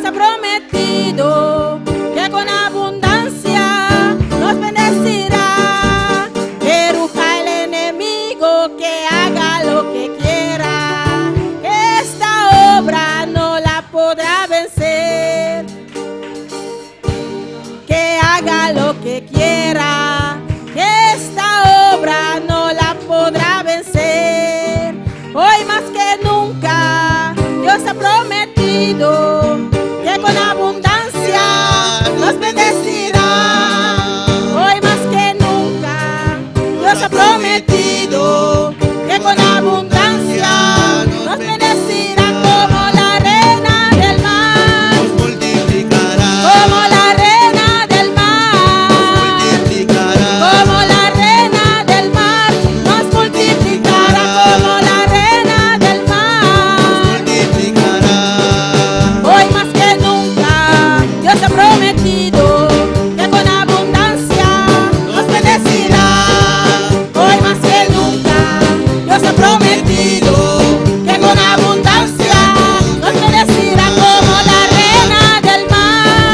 Dios ha prometido que con abundancia nos bendecirá. Que ruja el enemigo, que haga lo que quiera, que esta obra no la podrá vencer. Que haga lo que quiera, que esta obra no la podrá vencer. Hoy más que nunca Dios ha prometido que con abundancia nos bendecirá. Hoy más que nunca Dios ha prometido que con abundancia nos bendecirá. Como la reina del mar, nos multiplicará. como la reina del mar, como la reina del mar, nos multiplicará. Como la reina del mar, hoy más que nunca Dios ha prometido que con abundancia nos bendecirá. Hoy más que nunca Dios ha prometido que con abundancia nos bendecirá. Como la reina del mar,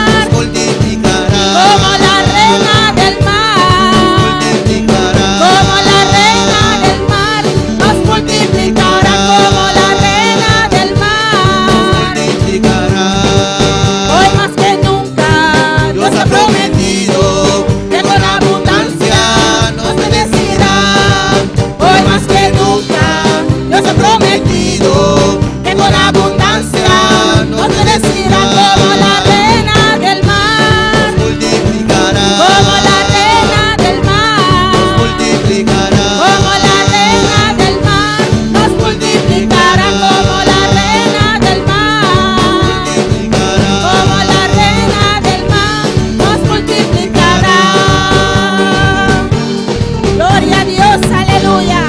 como la reina del mar, como la reina del mar, nos multiplicará. Como la reina del mar, hoy más que nunca Dios ha prometido que con abundancia nos bendecirá. Hoy más que nunca Dios ha prometido que con abundancia nos bendecirá. Como la reina del mar, como la reina del mar, como la reina del mar, nos multiplicará. Como la reina del mar, como la reina del mar, nos multiplicará. Gloria a Dios, aleluya.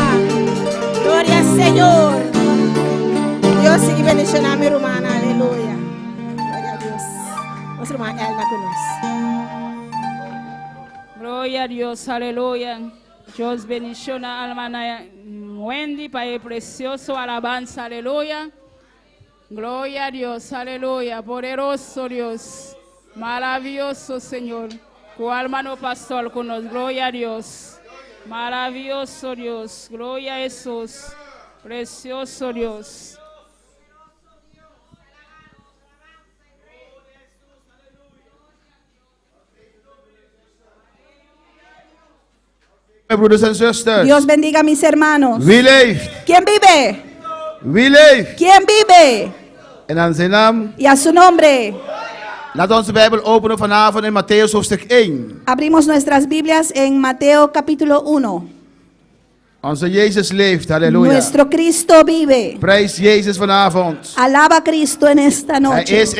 Gloria al Señor. Dios sigue bendicionando a mi hermana, aleluya. Gloria a Dios. Nuestra hermana Elna con Gloria a Dios, aleluya. Dios bendiciones a la hermana Wendy para el precioso alabanza, aleluya. Gloria a Dios, aleluya. Poderoso Dios, maravilloso Señor. Tu hermano pastor con nos, gloria a Dios. Maravilloso Dios, gloria a Jesús. Precioso Dios. My brothers and sisters, Dios bendiga a mis hermanos. wie leeft? ¿Quién vive? Wie leeft? ¿Quién vive? En aan zijn naam, Y a su nombre. laat onze Bijbel openen vanavond in Matthäus hoofdstuk 1. Abrimos nuestras Biblias en Mateo capítulo 1. Onze Jezus leeft, halleluja. Nuestro Cristo vive. Prijs Jezus vanavond. Alaba a Cristo en esta Hij noche. is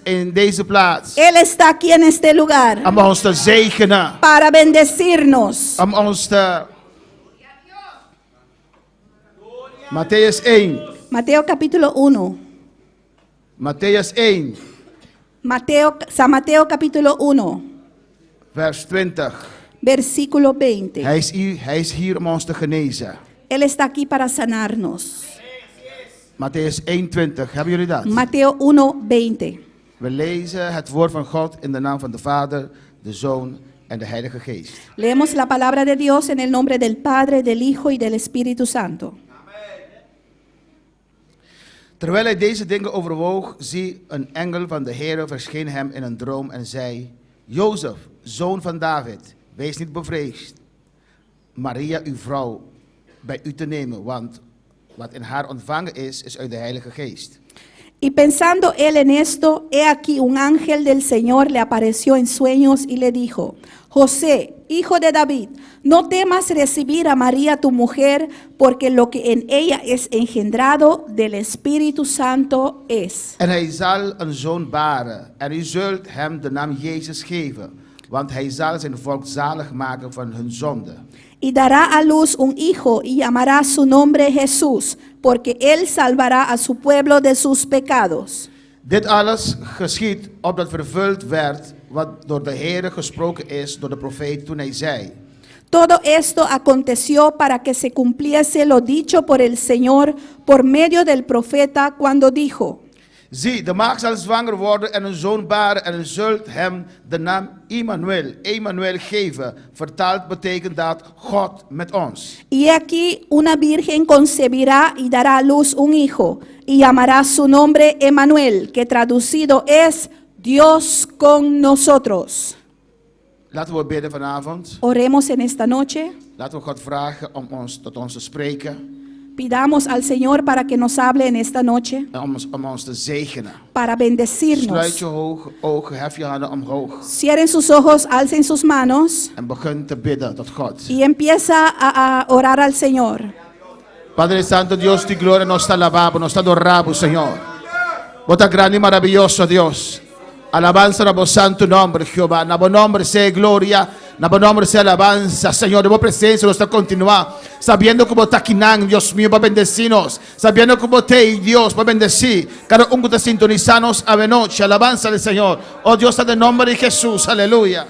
in deze plaats Él está aquí en este lugar om ons te zegenen. para bendecirnos. Om ons te... Matthäus 1. Mateo capítulo 1. Matthäus 1, San Mateo capítulo 1, vers 20. versículo 20. Hij is hier om ons te genezen. Él está aquí para sanarnos. Matthäus 1:20. Hebben jullie dat? Mateo 1:20. We lezen het woord van God in de naam van de Vader, de Zoon en de Heilige Geest. Leemos la palabra de Dios en el nombre del Padre, del Hijo y del Espíritu Santo. Terwijl hij deze dingen overwoog, zie, een engel van de Heere verscheen hem in een droom en zei: Jozef, zoon van David, wees niet bevreesd Maria, uw vrouw, bij u te nemen, want wat in haar ontvangen is uit de Heilige Geest. Y pensando él en esto, he aquí un ángel del Señor le apareció en sueños y le dijo: José, hijo de David, no temas recibir a María tu mujer, porque lo que en ella es engendrado del Espíritu Santo es. En hij zal een zoon baren, en u zult hem de naam Jezus geven, want hij zal zijn volk zalig maken van hun zonde. Y dará a luz un hijo y llamará su nombre Jesús, porque él salvará a su pueblo de sus pecados. Dit alles geschied opdat vervuld werd wat door de Heere gesproken is door de profeet toen hij zei: Todo esto aconteció para que se cumpliese lo dicho por el Señor por medio del profeta cuando dijo: Zie, de maagd zal zwanger worden en een zoon baren en u zult hem de naam Emmanuel geven. Vertaald betekent dat God met ons. Y aquí una virgen concebirá y dará a luz un hijo, y llamará su nombre Emmanuel, que traducido es Dios con nosotros. Laten we bidden vanavond. Oremos en esta noche. Laten we God vragen om tot ons te spreken. Pidamos al Señor para que nos hable en esta noche, En om ons te zegenen. para Sluit bendecirnos. je ogen, hef je handen omhoog. Cierren sus ojos, alcen sus manos En begin te bidden tot God. y empieza a orar al Señor. Padre Santo, Dios de gloria, nos alabamos, nos adoramos, Señor. Bota grande y maravilloso, Dios. Alabanza a vos santo nombre, Jehová. Na bom nombre sea gloria, na bom nombre sea alabanza, Señor. De vos presencia nos está continuar. Sabiendo que vos está aquí, Dios mío, para bendecirnos. Sabiendo que vos te, Dios, para bendecir. Cada uno que sintonizarnos a noche. Alabanza al Señor. Oh Dios, en el nombre de Jesús. Aleluya.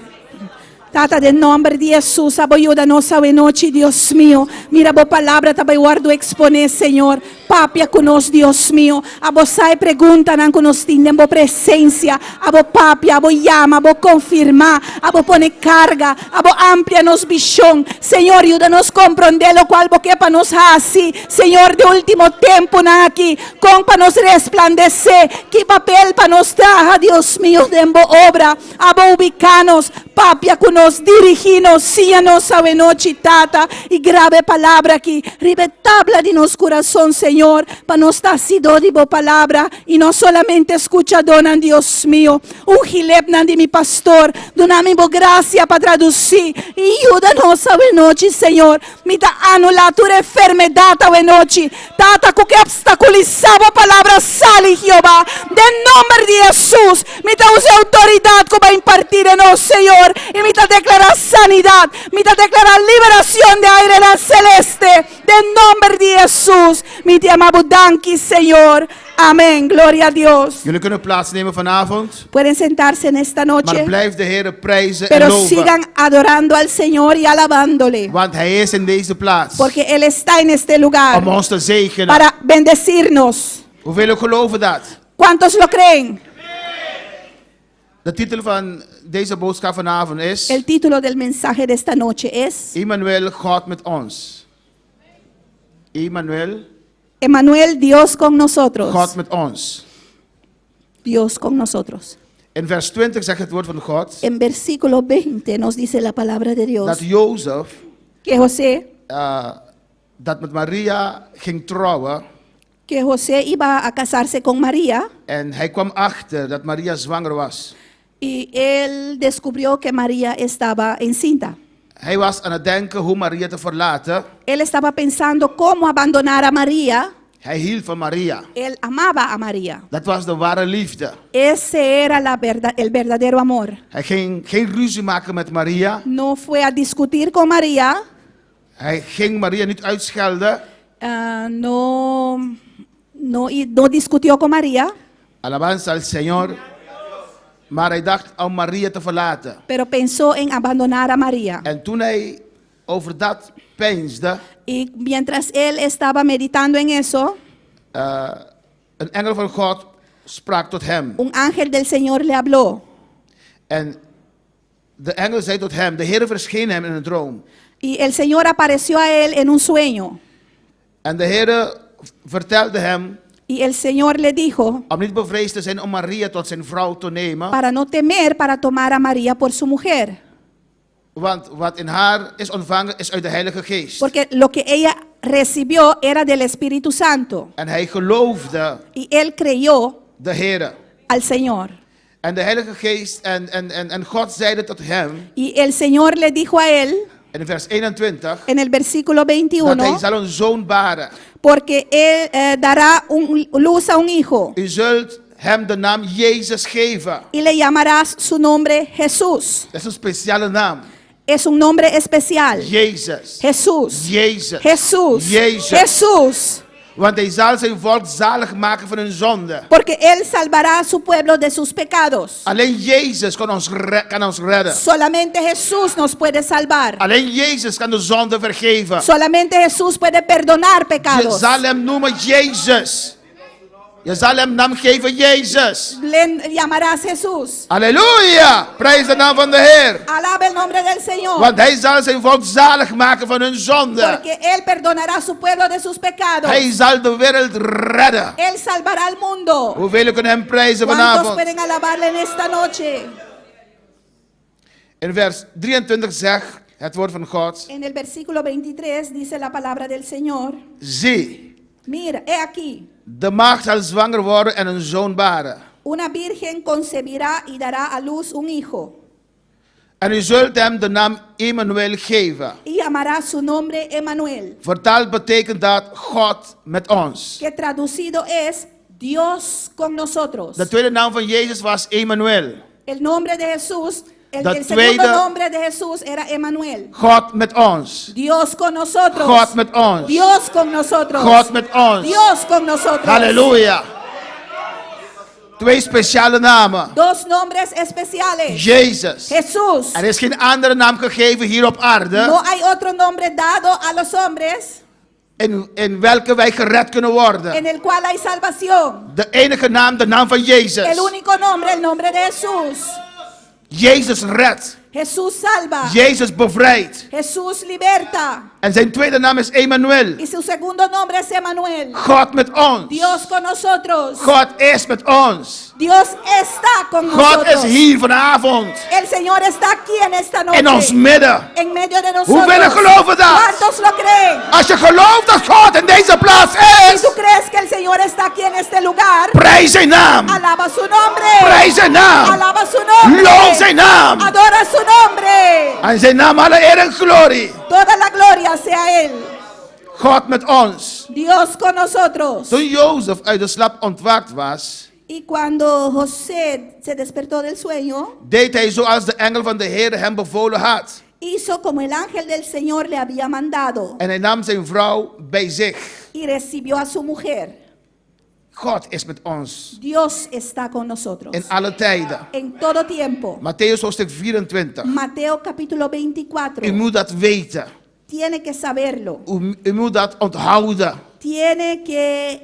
Tata, del nombre de Jesús, ayúdanos a noche, Dios mío. Mira, a palavra, também guardo exponer, Senhor. Papia conosco, Dios mío. A vos sai pergunta, não conosco, tem a presença. A vos papia, a vos llama, a vos confirma, a vos pone carga, a vos amplia nos visión. Senhor, ayúdanos a compreender lo cual vos que para nos hace. Senhor, de último tempo, aqui, com para nos resplandecer. Que papel para nos dar, Dios mío, de obra. A vos ubicanos, papia conosco. Dirigirnos, síganos a noche, tata, y grave palabra aquí, ribetabla de nos corazón, Señor, para nos dar sido de palabra, y no solamente escucha, dona Dios mío, un gilepna de mi pastor, doname gracia para traducir, y ayúdanos a noche, Señor, mita anula tu enfermedad a noche, tata, que obstaculizaba palabra, sale Jehová, del nombre de Jesús, mita use autoridad como impartir en nos, Señor, y mita declarar sanidad, mita declarar liberación de aire la celeste, del nombre de Jesús, mi te amamos danki, Señor, amén, gloria a Dios. Jullie kunnen plaatsnemen vanavond. Pueden sentarse en esta Maar noche, blijf de Heer prijzen en pero loven. sigan adorando al Señor y alabándole, Want Hij is in deze plaats. porque Él está en este lugar Om ons te zegenen. para bendecirnos. Hoeveel geloven dat? ¿Cuántos lo creen? De titel van deze boodschap vanavond is El título del mensaje de esta noche es Emmanuel, God met ons. Emmanuel, Emmanuel, Dios con nosotros. God met ons. Dios con nosotros. In vers 20 zegt het woord van God En versículo 20 nos dice la palabra de Dios dat Jozef que José dat met Maria ging trouwen. iba a casarse con María En hij kwam achter dat Maria zwanger was. y él descubrió que María estaba encinta. Hij was aan het denken hoe Maria te verlaten. Él estaba pensando cómo abandonar a María. Hij hield van Maria. Él amaba a María. Dat was de ware liefde. Ese era el verdadero amor. Hij ging geen ruzie maken met Maria. No fue a discutir con María. Hij ging Maria niet uitschelden. No discutió con María, Alabanza al Señor. Maar hij dacht om Maria te verlaten. pero pensó en abandonar a María. En toen hij over dat peinsde, Y mientras él estaba meditando en eso, een engel van God sprak tot hem. un ángel del Señor le habló. En de engel zei tot hem, de Heer verscheen hem in een droom. Y el Señor apareció a él en un sueño. En de Heer vertelde hem Y el Señor le dijo, om niet bevreesd te zijn om Maria tot zijn vrouw te nemen. para no temer para tomar a María por su mujer. Want wat in haar is ontvangen is uit de Heilige Geest. Porque lo que ella recibió era del Espíritu Santo. En hij geloofde Y él creyó de Heer. al Señor. En de Heilige Geest en God zeide tot hem, Y el Señor le dijo a él, in vers 21, en el versículo dat hij 21, zal een zoon baren. porque él dará luz a un hijo U zult hem de naam Jezus geven. y le llamarás su nombre Jesús. Dat is een speciale naam. Es un nombre especial. Jezus. Jesús. Jezus. Jesús. Jezus. Jesús. Want hij zal zijn volk zalig maken van hun zonde. Porque él salvará a su pueblo de sus pecados. Alleen Jezus kan ons redden. Solamente Jesús nos puede salvar. Alleen Jezus kan de zonde vergeven. Solamente Jesús puede perdonar Je pecados. zal hem noemen Jezus. Je zal hem naam geven Jezus. Le llamarás Jesús. Halleluja. Prijs de naam van de Heer. Alaba el nombre del Señor. Want hij zal zijn volk zalig maken van hun zonde. Porque Él perdonará a su pueblo de sus pecados. Hij zal de wereld redden. Él salvará al mundo. Hoeveel kunnen hem prijzen ¿Cuántos vanavond? pueden alabarle en esta noche? In vers 23 zegt het woord van God. En el versículo 23 dice la palabra del Señor. Zie, Mira, he aquí, de maagd zal zwanger worden en een zoon baren. una virgen concebirá y dará a luz un hijo. En u zult hem de naam Emmanuel geven. Y llamará su nombre Emmanuel, Vertaald betekent dat God met ons. que traducido es Dios con nosotros. De tweede naam van Jezus was Emmanuel. El nombre de Jesús, el Dat segundo tweede- nombre de Jesús era Emmanuel. God met ons. Dios con nosotros. God met ons. Dios con nosotros. God met ons. Dios con nosotros. Halleluja. Twee speciale namen. Dos nombres especiales. Jezus. Jesús. Er is geen andere naam gegeven hier op aarde No hay otro nombre dado a los hombres in welke wij gered kunnen worden. en el cual hay salvación. De enige naam, de naam van Jezus. El único nombre, el nombre de Jesús. Jezus redt. Jesús salva. Jezus bevrijdt. Jesús liberta. En zijn tweede naam is Emmanuel. Y su segundo nombre es Emmanuel. God met ons. Dios con nosotros. God is met ons. Dios está con God nosotros. is hier vanavond. El Señor está aquí en esta noche. In ons midden. En medio de nosotros. Hoeveel geloven dat? ¿Cuántos lo creen? Als je gelooft dat God in deze plaats Si is, tú crees que el Señor está aquí en este lugar, prijs zijn naam. alaba su nombre. Prijs zijn naam. Alaba su nombre. Loon zijn naam. Adora su nombre. En zijn naam alle eer en glorie. Toda la gloria sea Él. God met ons. Dios con nosotros. Toen Jozef uit de slaap ontwaakt was, Y cuando José se despertó del sueño, deed hij zoals de engel van de Heer hem bevolen had. hizo como el ángel del Señor le había mandado En hij nam zijn vrouw bij zich. y recibió a su mujer. God is met ons Dios está con nosotros in alle tijden. en todo tiempo. Matthäus hoofdstuk 24. Mateo capítulo 24. U moet dat weten. Tiene que saberlo. U moet dat onthouden. Tiene que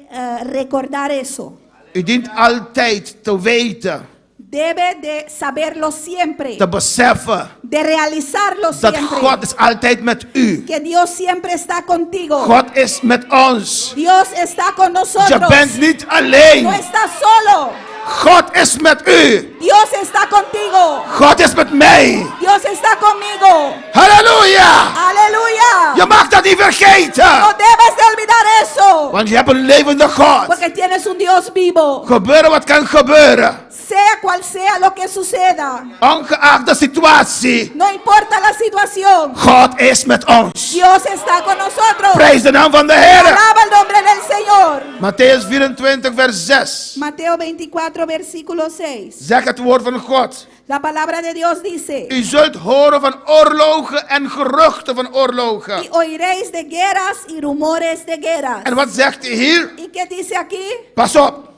recordar eso. U dient altijd te weten, Debe de saberlo siempre. te beseffen De realizarlo dat siempre. God is altijd met u. Que Dios siempre está contigo. God is met ons. Dios está con Je nosotros. bent niet No alleen. estás solo. God is met u. Dios está contigo. God is met mij. Dios está conmigo. Halleluja. Aleluya. Je mag dat niet vergeten. No debes de olvidar eso. Want je hebt een levende God. Porque tienes un Dios vivo. Gebeuren wat kan gebeuren. Sea cual sea lo que suceda. Ongeacht de situatie. No importa la situación. God is met ons. Dios está con nosotros. Prijs de naam van de Heer. Alaba el nombre del Señor. Matthäus 24 vers 6. Mateo 24 versículo 6. Zeg het woord van God. La palabra de Dios dice: U zult horen van oorlogen en geruchten van oorlogen. y oiréis de guerras y rumores de guerras. En wat zegt hij hier? ¿Y qué dice aquí? Pas op.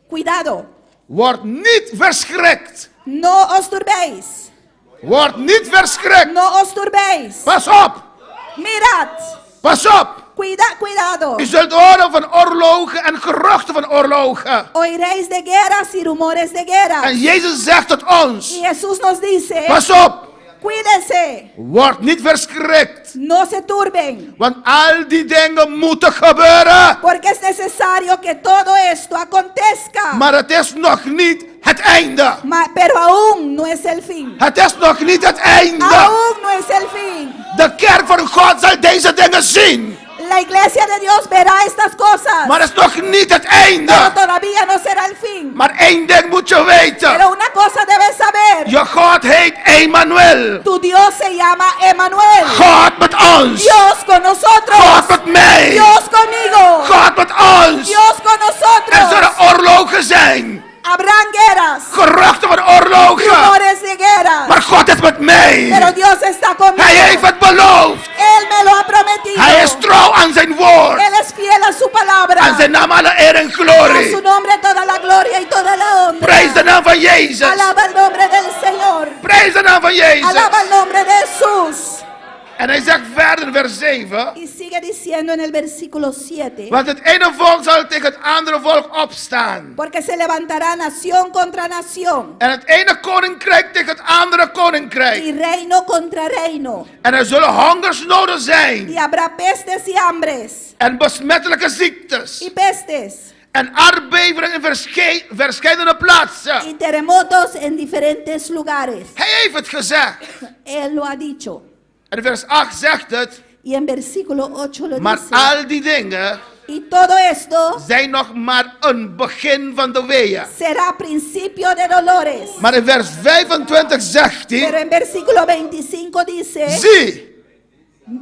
Cuidado, Word niet verschrikt. no os turbéis, Word niet verschrikt. no os turbéis. Pas op. Mirad, Pas op. cuidado. U zult horen van oorlogen en geruchten van oorlogen. Oiréis de guerras y rumores de guerras. En Jezus zegt tot ons. Y Jesús nos dice: Pas op. cuídense, Word niet verschrikt. no se turben, Want al die dingen moeten gebeuren. porque es necesario que todo esto acontezca. Maar het is nog niet het einde. Pero aún no es el fin. Het is nog niet het einde. Aún no es el fin. De kerk van God zal deze dingen zien. La iglesia de Dios verá estas cosas. Maar het is nog niet het einde. Pero todavía no será el fin. Maar één ding moet je weten. Pero una cosa debes saber. Je God heet Emmanuel. Tu Dios se llama Emmanuel. God met ons. Dios con nosotros. God met mij. Dios conmigo. God met ons. Dios con Er nosotros. zullen oorlogen zijn. Habrán guerras. Geruchten van oorlogen. Rumores de guerras. Maar God is met mij. Pero Dios está conmigo. Hij heeft het beloofd. Él me lo ha prometido. Hij is trouw aan zijn woord. Él es fiel a su palabra. En zijn naam alle eer en A su glorie. nombre toda la gloria y toda la honra. Prijs de naam van Jezus. Alaba el nombre del Señor. Prijs de naam van Jezus. Alaba el nombre de Jesús. En hij zegt verder in vers 7. Y sigue diciendo en el versículo 7. Want het ene volk zal tegen het andere volk opstaan. Porque se levantará nación contra nación. En het ene koninkrijk tegen het andere Y koninkrijk. reino contra reino. En er zullen hongersnoden zijn. Y habrá pestes y hambres. En besmettelijke ziektes. Y pestes. En aardbevingen in verschillende plaatsen. Y terremotos en diferentes lugares. Hij heeft het gezegd. Él lo ha dicho. En in vers 8 zegt het. Y en versículo 8 lo Maar dice. al die dingen Y todo esto zijn nog maar een begin van de weeën. será principio de dolores. Maar in vers 25 zegt Pero hij. en versículo 25 dice, Zie,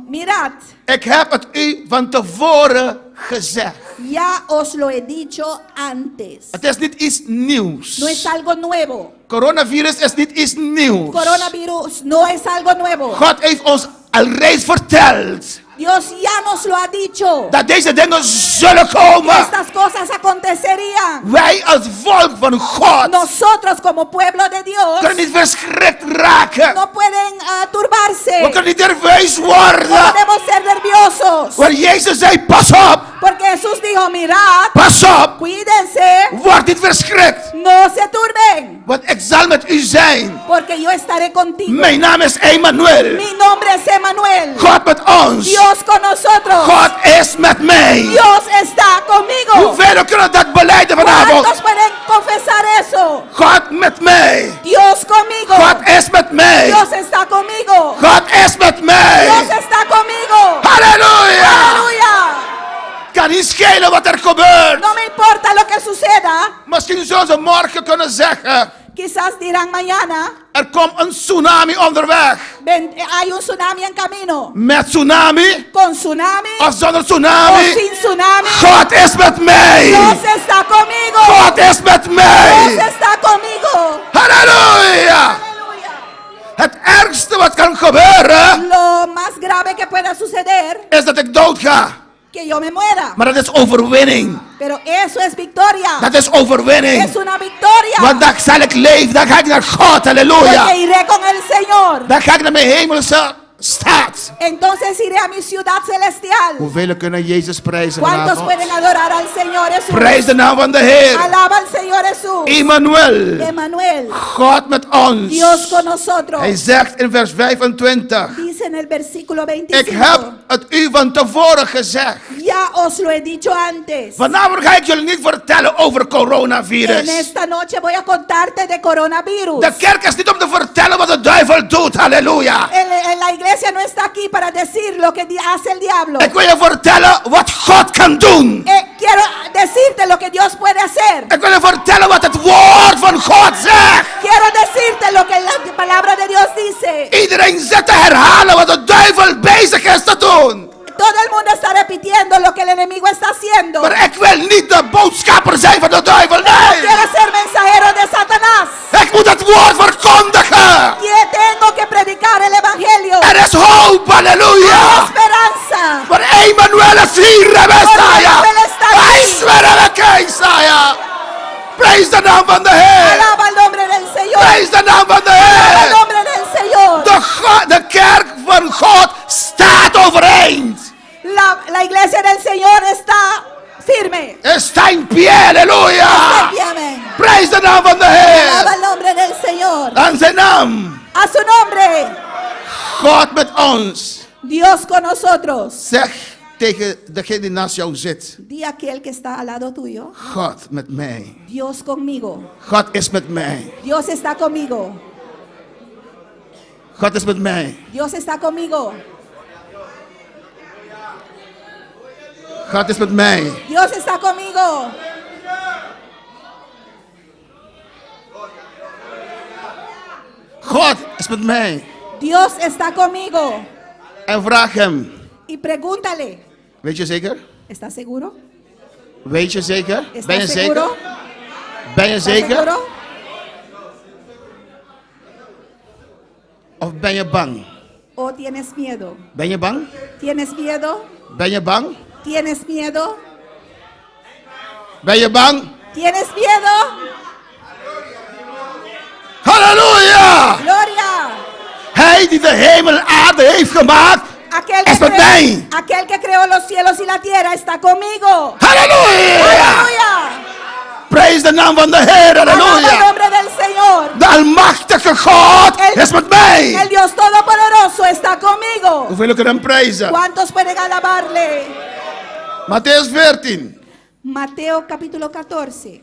mirad, ik heb het u van tevoren gezegd. ya os lo he dicho antes. Het is niet iets nieuws. No es algo nuevo. Coronavirus is niet iets nieuws. Coronavirus no es algo nuevo. God heeft ons al reeds verteld Dios ya nos lo ha dicho. dat deze dingen zullen komen. Estas cosas acontecerían. Wij als volk van God Nosotros como pueblo de Dios kunnen niet verschrikt raken. no pueden We turbarse. kunnen niet nerveus No worden. podemos ser nerviosos. Waar Jezus zei, pas op, Porque Jesús dijo, mirad, pas op, cuídense, word niet verschrikt. no se turben. Want ik zal met u zijn. Porque yo estaré contigo. Mijn naam is Emmanuel. Mi nombre es Emmanuel. God met ons. Dios con nosotros. God is met mij. Dios está conmigo. Hoeveel kunnen dat beleiden vanavond? ¿Cuántos pueden confesar eso? God met mij. Dios conmigo. God is met mij. Dios está conmigo. God is met mij. Dios está conmigo. Halleluja. Aleluya. Kan niet schelen wat er gebeurt. No me importa lo que suceda. Misschien zullen ze morgen kunnen zeggen. Quizás dirán mañana, Er komt een tsunami onderweg. hay un tsunami en camino. Met tsunami Con tsunami of zonder o tsunami. sin tsunami. God is met mij. Dios está conmigo. God is met mij. Dios está conmigo. Halleluja. Aleluya. Het ergste wat kan gebeuren Lo más grave que pueda suceder, is dat ik dood ga. que yo me muera. Maar dat is overwinning. Pero eso es victoria. Dat is overwinning. Es una victoria. Want dan zal ik leven. Dan ga ik naar God. Halleluja. Porque iré con el Señor. Dan ga ik naar mijn hemelse staat. Entonces iré a mi ciudad celestial. Hoeveel kunnen Jezus prijzen ¿Cuántos vanavond? pueden adorar al Señor Jesús? Prijs de naam van de Heer. Alaba al Señor Jesús. Emmanuel. Emmanuel. God met ons. Dios con nosotros. Hij zegt in vers 25. Dice en el versículo Ik 25. heb het u van tevoren gezegd. Ya os lo he dicho antes. Vanavond ga ik jullie niet vertellen over En coronavirus. esta noche voy a contarte de coronavirus. De kerk is niet om te vertellen wat de duivel doet. Halleluja. En la iglesia no está aquí para decir lo que hace el diablo. Ik wil je vertellen wat God kan doen. Quiero decirte lo que Dios puede hacer. Ik wil je vertellen wat het woord van God zegt. Quiero decirte lo que la palabra de Dios dice. Iedereen zit te herhalen wat de duivel bezig is te doen. Todo el mundo está repitiendo lo que el enemigo está haciendo. Maar ik wil niet de boodschapper zijn van de duivel. Nee. Quiero ser mensajero de Satanás. Ik moet het woord verkondigen. Tengo que predicar el evangelio. Er is hoop. Halleluja. Esperanza. Maar Emmanuel is hier. Messiah. Emmanuel está aquí. Hij is weer Messiah. Prijs de naam van de Heer. Alaba el nombre del Señor. Prijs de naam van de Alaba el Heer. nombre del Señor. De kerk van God staat overeind. La iglesia del Señor está firme. Está en pie, aleluya. Amén. Prijs de naam van de Alaba Heer. el nombre del Señor. Aan zijn naam. A su nombre. God met ons. Dios con nosotros. Zeg tegen degene die naast jou zit. Di a aquel que está al lado tuyo. God met mij. Dios conmigo. God is met mij. Dios está conmigo. God is met mij. Dios está conmigo. God is met mij. Dios está conmigo. God is met mij. Dios está conmigo. En vraag hem. Y pregúntale. Weet je zeker? ¿Estás seguro? Weet je zeker? Ben je ¿Estás zeker? seguro? Ben je ¿Estás zeker? seguro? Of ben je bang? ¿O tienes miedo? Ben je bang? ¿Tienes miedo? Ben je bang? ¿Tienes miedo? Ben je bang? ¿Tienes miedo? Halleluja! Gloria. Hij die de hemel en aarde heeft gemaakt, aquel que creó los cielos y la tierra está conmigo. Halleluja! Aleluya. Prijs de naam van de Heer, Alaba el halleluja! nombre del Señor. De almachtige God is met mij. El Dios Todopoderoso está conmigo. Hoeveel kunnen hem prijzen? ¿Cuántos pueden alabarle? Matthäus 14. Mateo capítulo 14.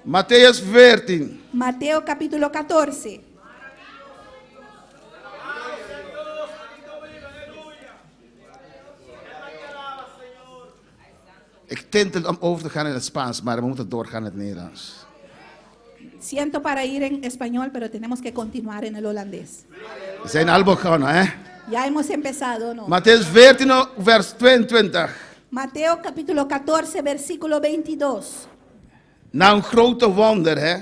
Matthäus 14. Mateo capítulo 14. Ik tintel om over te gaan in het Spaans, maar we moeten doorgaan in het Nederlands. Siento para ir en español, pero tenemos que continuar en el holandés. We zijn al begonnen, hè? Ya hemos empezado, ¿no? Matthäus 14, vers 22. Mateo capítulo 14, versículo 22. Na een grote wonder, hè?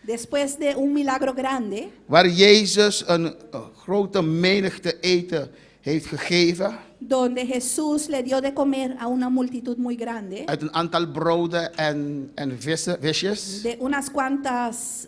Después de un milagro grande, Waar Jezus een grote menigte eten heeft gegeven. donde Jesús le dio de comer a una multitud muy grande, Uit een aantal broden en visjes. de unas cuantas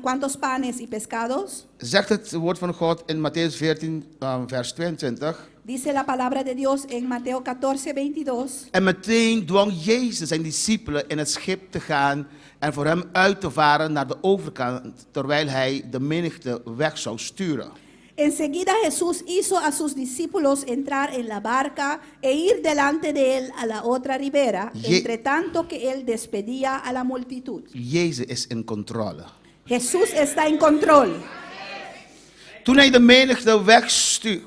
cuantos panes y pescados, Zegt het woord van God in Matthäus 14, vers 22. dice la palabra de Dios en Mateo 14, 22. En meteen dwong Jezus zijn discipelen in het schip te gaan en voor hem uit te varen naar de overkant, terwijl hij de menigte weg zou sturen. Enseguida Jesús hizo a sus discípulos entrar en la barca e ir delante de él a la otra ribera, entre tanto que él despedía a la multitud. Jezus is in controle. Jesús está en control. Toen hij de menigte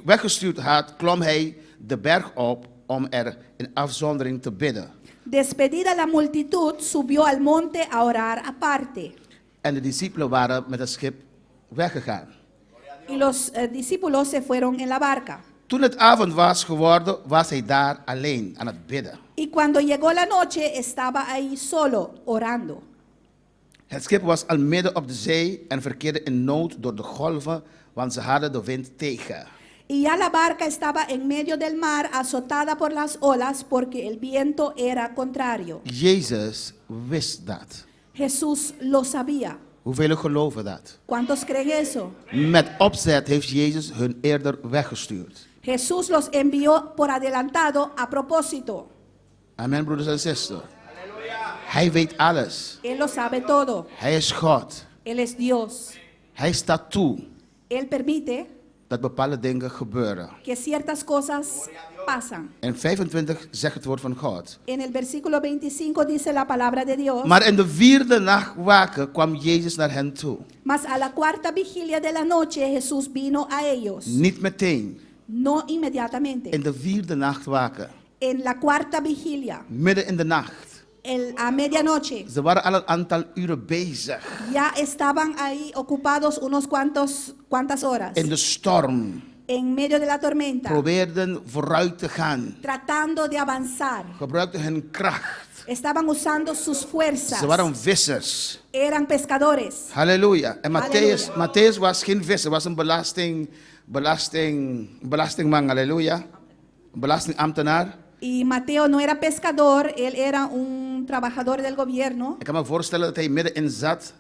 weggestuurd had, klom hij de berg op om er in afzondering te bidden. Despedida la multitud, subió al monte a orar aparte. En de discipelen waren met het schip weggegaan. Y los discípulos se fueron en la barca. Toen het avond was geworden, was hij daar alleen aan het bidden. Y cuando llegó la noche, estaba ahí solo, orando. Het schip was al midden op de zee en verkeerde in nood door de golven, want ze hadden de wind tegen. Y ya la barca estaba en medio del mar, azotada por las olas, porque el viento era contrario. Jezus wist dat. Jesús lo sabía. Hoeveel geloven dat? ¿Cuántos creen eso? Met opzet heeft Jezus hun eerder weggestuurd. Jesús los envió por adelantado a propósito. Amen, broeders en zusters. Hij weet alles. Él lo sabe todo. Hij is God. Él es Dios. Hij staat toe Él permite dat bepaalde dingen gebeuren. que ciertas cosas pasan. En 25 zegt het woord van God. En el versículo 25 dice la palabra de Dios. Maar in de vierde nacht waken kwam Jezus naar hen toe. Mas a la cuarta vigilia de la noche Jesús vino a ellos. Niet meteen. No inmediatamente. In de vierde nacht waken. En la cuarta vigilia, Midden in de nacht. a medianoche, Ze waren al een aantal uren bezig. ya estaban ahí ocupados cuantas horas. In de storm. En medio de la tormenta, Probeerden vooruit te gaan. tratando de avanzar. Gebruikten hun kracht. Estaban usando sus fuerzas. Ze waren vissers. Eran pescadores. Halleluja. En Halleluja. Matthäus was geen visser, was een belastingman. Halleluja. Een belastingambtenaar. Y Mateo no era pescador, él era un trabajador del gobierno. Ik kan me voorstellen dat hij middenin zat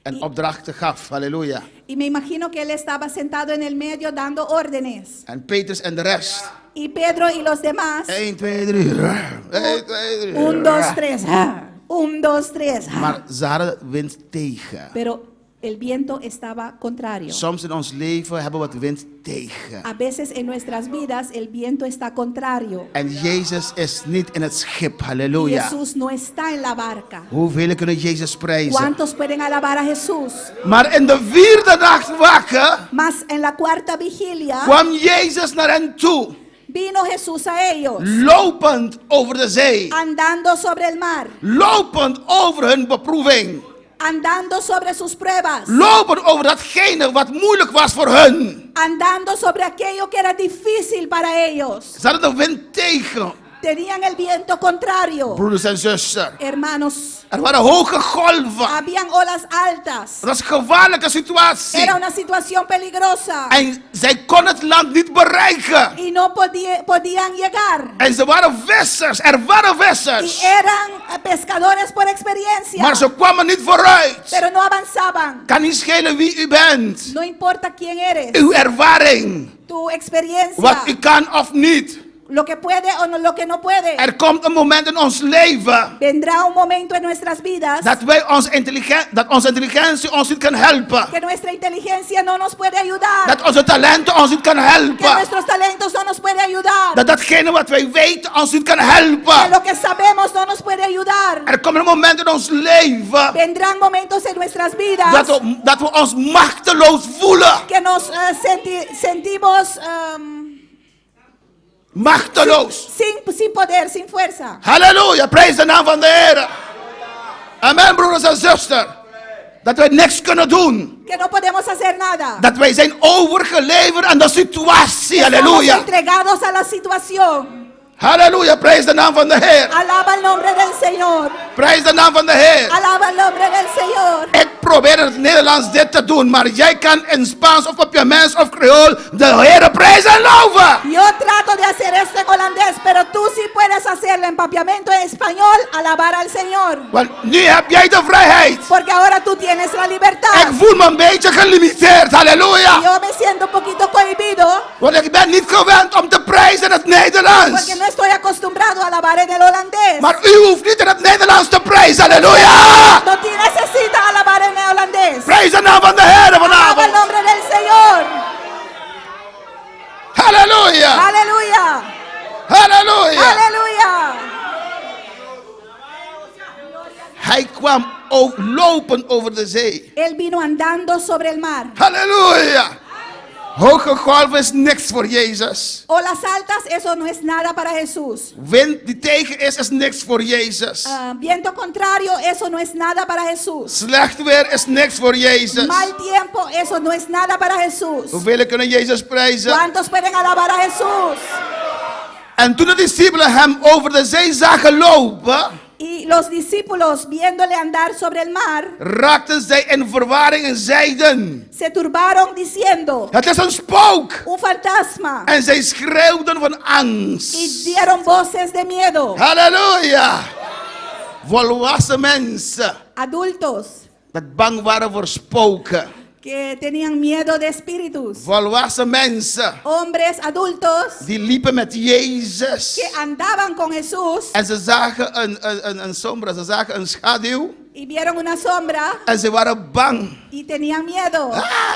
en Y- opdrachten gaf. Halleluja. Y me imagino que él estaba sentado en el medio dando órdenes. En Petrus en de rest. Y Pedro y los demás, 1, 2, 3. 1, 2, 3. 1, 2, 3. 1, 2, 3. Maar ze hadden wind tegen. Pero el viento estaba contrario. Soms in ons leven hebben we wat wind tegen. A veces en nuestras vidas el viento está contrario. En Jezus is niet in het schip. Halleluja. Jesús no está en la barca. Hoeveel kunnen Jezus prijzen? ¿Cuántos pueden alabar a Jesús? Maar in de vierde nacht waken Mas en la cuarta vigilia kwam Jezus naar hen toe. vino Jesús a ellos, Lopend over de zee. andando sobre el mar, Lopend over hun beproeving. andando sobre sus pruebas, Lopend over datgene wat moeilijk was voor hun. andando sobre aquello que era difícil para ellos. Ze hadden de wind tegen. Tenían el viento contrario. Broeders en zusters. Hermanos, Er waren hoge golven. habían olas altas. Het was een gevaarlijke situatie. Era una situación peligrosa. En zij kon het land niet bereiken. Y no podían llegar. En ze waren vissers. Er waren Y vissers. eran pescadores por experiencia. Maar ze kwamen niet vooruit. Pero no avanzaban. Kan niet schelen wie u bent. No importa quién eres. Uw ervaring. Tu experiencia. Wat u kan of niet. Lo que puede o no, lo que no puede. Er komt een moment in ons leven. Vendrá un momento en nuestras vidas. Dat onze intelligentie ons niet kan helpen. Que nuestra inteligencia no nos puede ayudar. Dat onze talenten ons niet kan Que helpen. nuestros talentos no nos puede ayudar. Dat datgene wat wij weten ons niet kan Que helpen. lo que sabemos no nos puede ayudar. Er komt een moment in ons leven. Vendrán momentos en nuestras vidas. Dat we ons machteloos voelen. Que nos sentimos Machteloos. sin poder, sin fuerza. Halleluja, prijs de naam van de Heer. Amen, broeders en zusters. Dat wij niks kunnen doen. Que no podemos hacer nada. Dat wij zijn overgeleverd aan de situatie. Estamos Halleluja. entregados a la situación. Halleluja, prijs de naam van de Heer. Alaba el nombre del Señor. Prijs de naam van de Heer. Alaba el nombre del Señor. Ik probeer in het Nederlands dit te doen, maar jij kan in Spaans of op je mens of Creool de Heer prijzen en loven. Yo trato de hacer esto en holandés, pero tú sí puedes hacerlo en papiamento en español, alabar al Señor. Want nu heb jij de vrijheid. Porque ahora tú tienes la libertad. Ik voel me een beetje gelimiteerd, halleluja. Yo me siento un poquito cohibido Want ik ben niet gewend om te prijzen in het Nederlands. porque no estoy acostumbrado a alabar en el holandés. Maar u hoeft niet in het Nederlands te prijzen, halleluja. No te necesitas alabar en el holandés. Prijs de naam van de Heer Alaba el vanavond. nombre del Señor. Halleluja. Aleluya. Halleluja. Aleluya. Hij kwam ook lopen over de zee. Él vino andando sobre el mar. Halleluja. Hoge golven is niks voor Jezus. Olas altas, eso no es nada para Jesús. Wind die tegen is niks voor Jezus. Viento contrario, eso no es nada para Jesús. Slecht weer is niks voor Jezus. Mal tiempo, eso no es nada para Jesús. Hoeveel kunnen Jezus prijzen? ¿Cuántos pueden alabar a Jesús? En toen de discipelen hem over de zee zagen lopen, Y los discípulos, viéndole andar sobre el mar, raakten zij in verwarring en zeiden: se turbaron diciendo, het is een spook. un fantasma. En zij schreeuwden van angst. Y dieron voces de miedo. Halleluja. Volwassen mensen Adultos dat bang waren voor spoken. que tenían miedo de espíritus. Volwassen mensen Hombres adultos die liepen met Jezus. que andaban con Jesús En ze zagen een sombra, ze zagen een schaduw. y vieron una sombra En ze waren bang. y tenían miedo.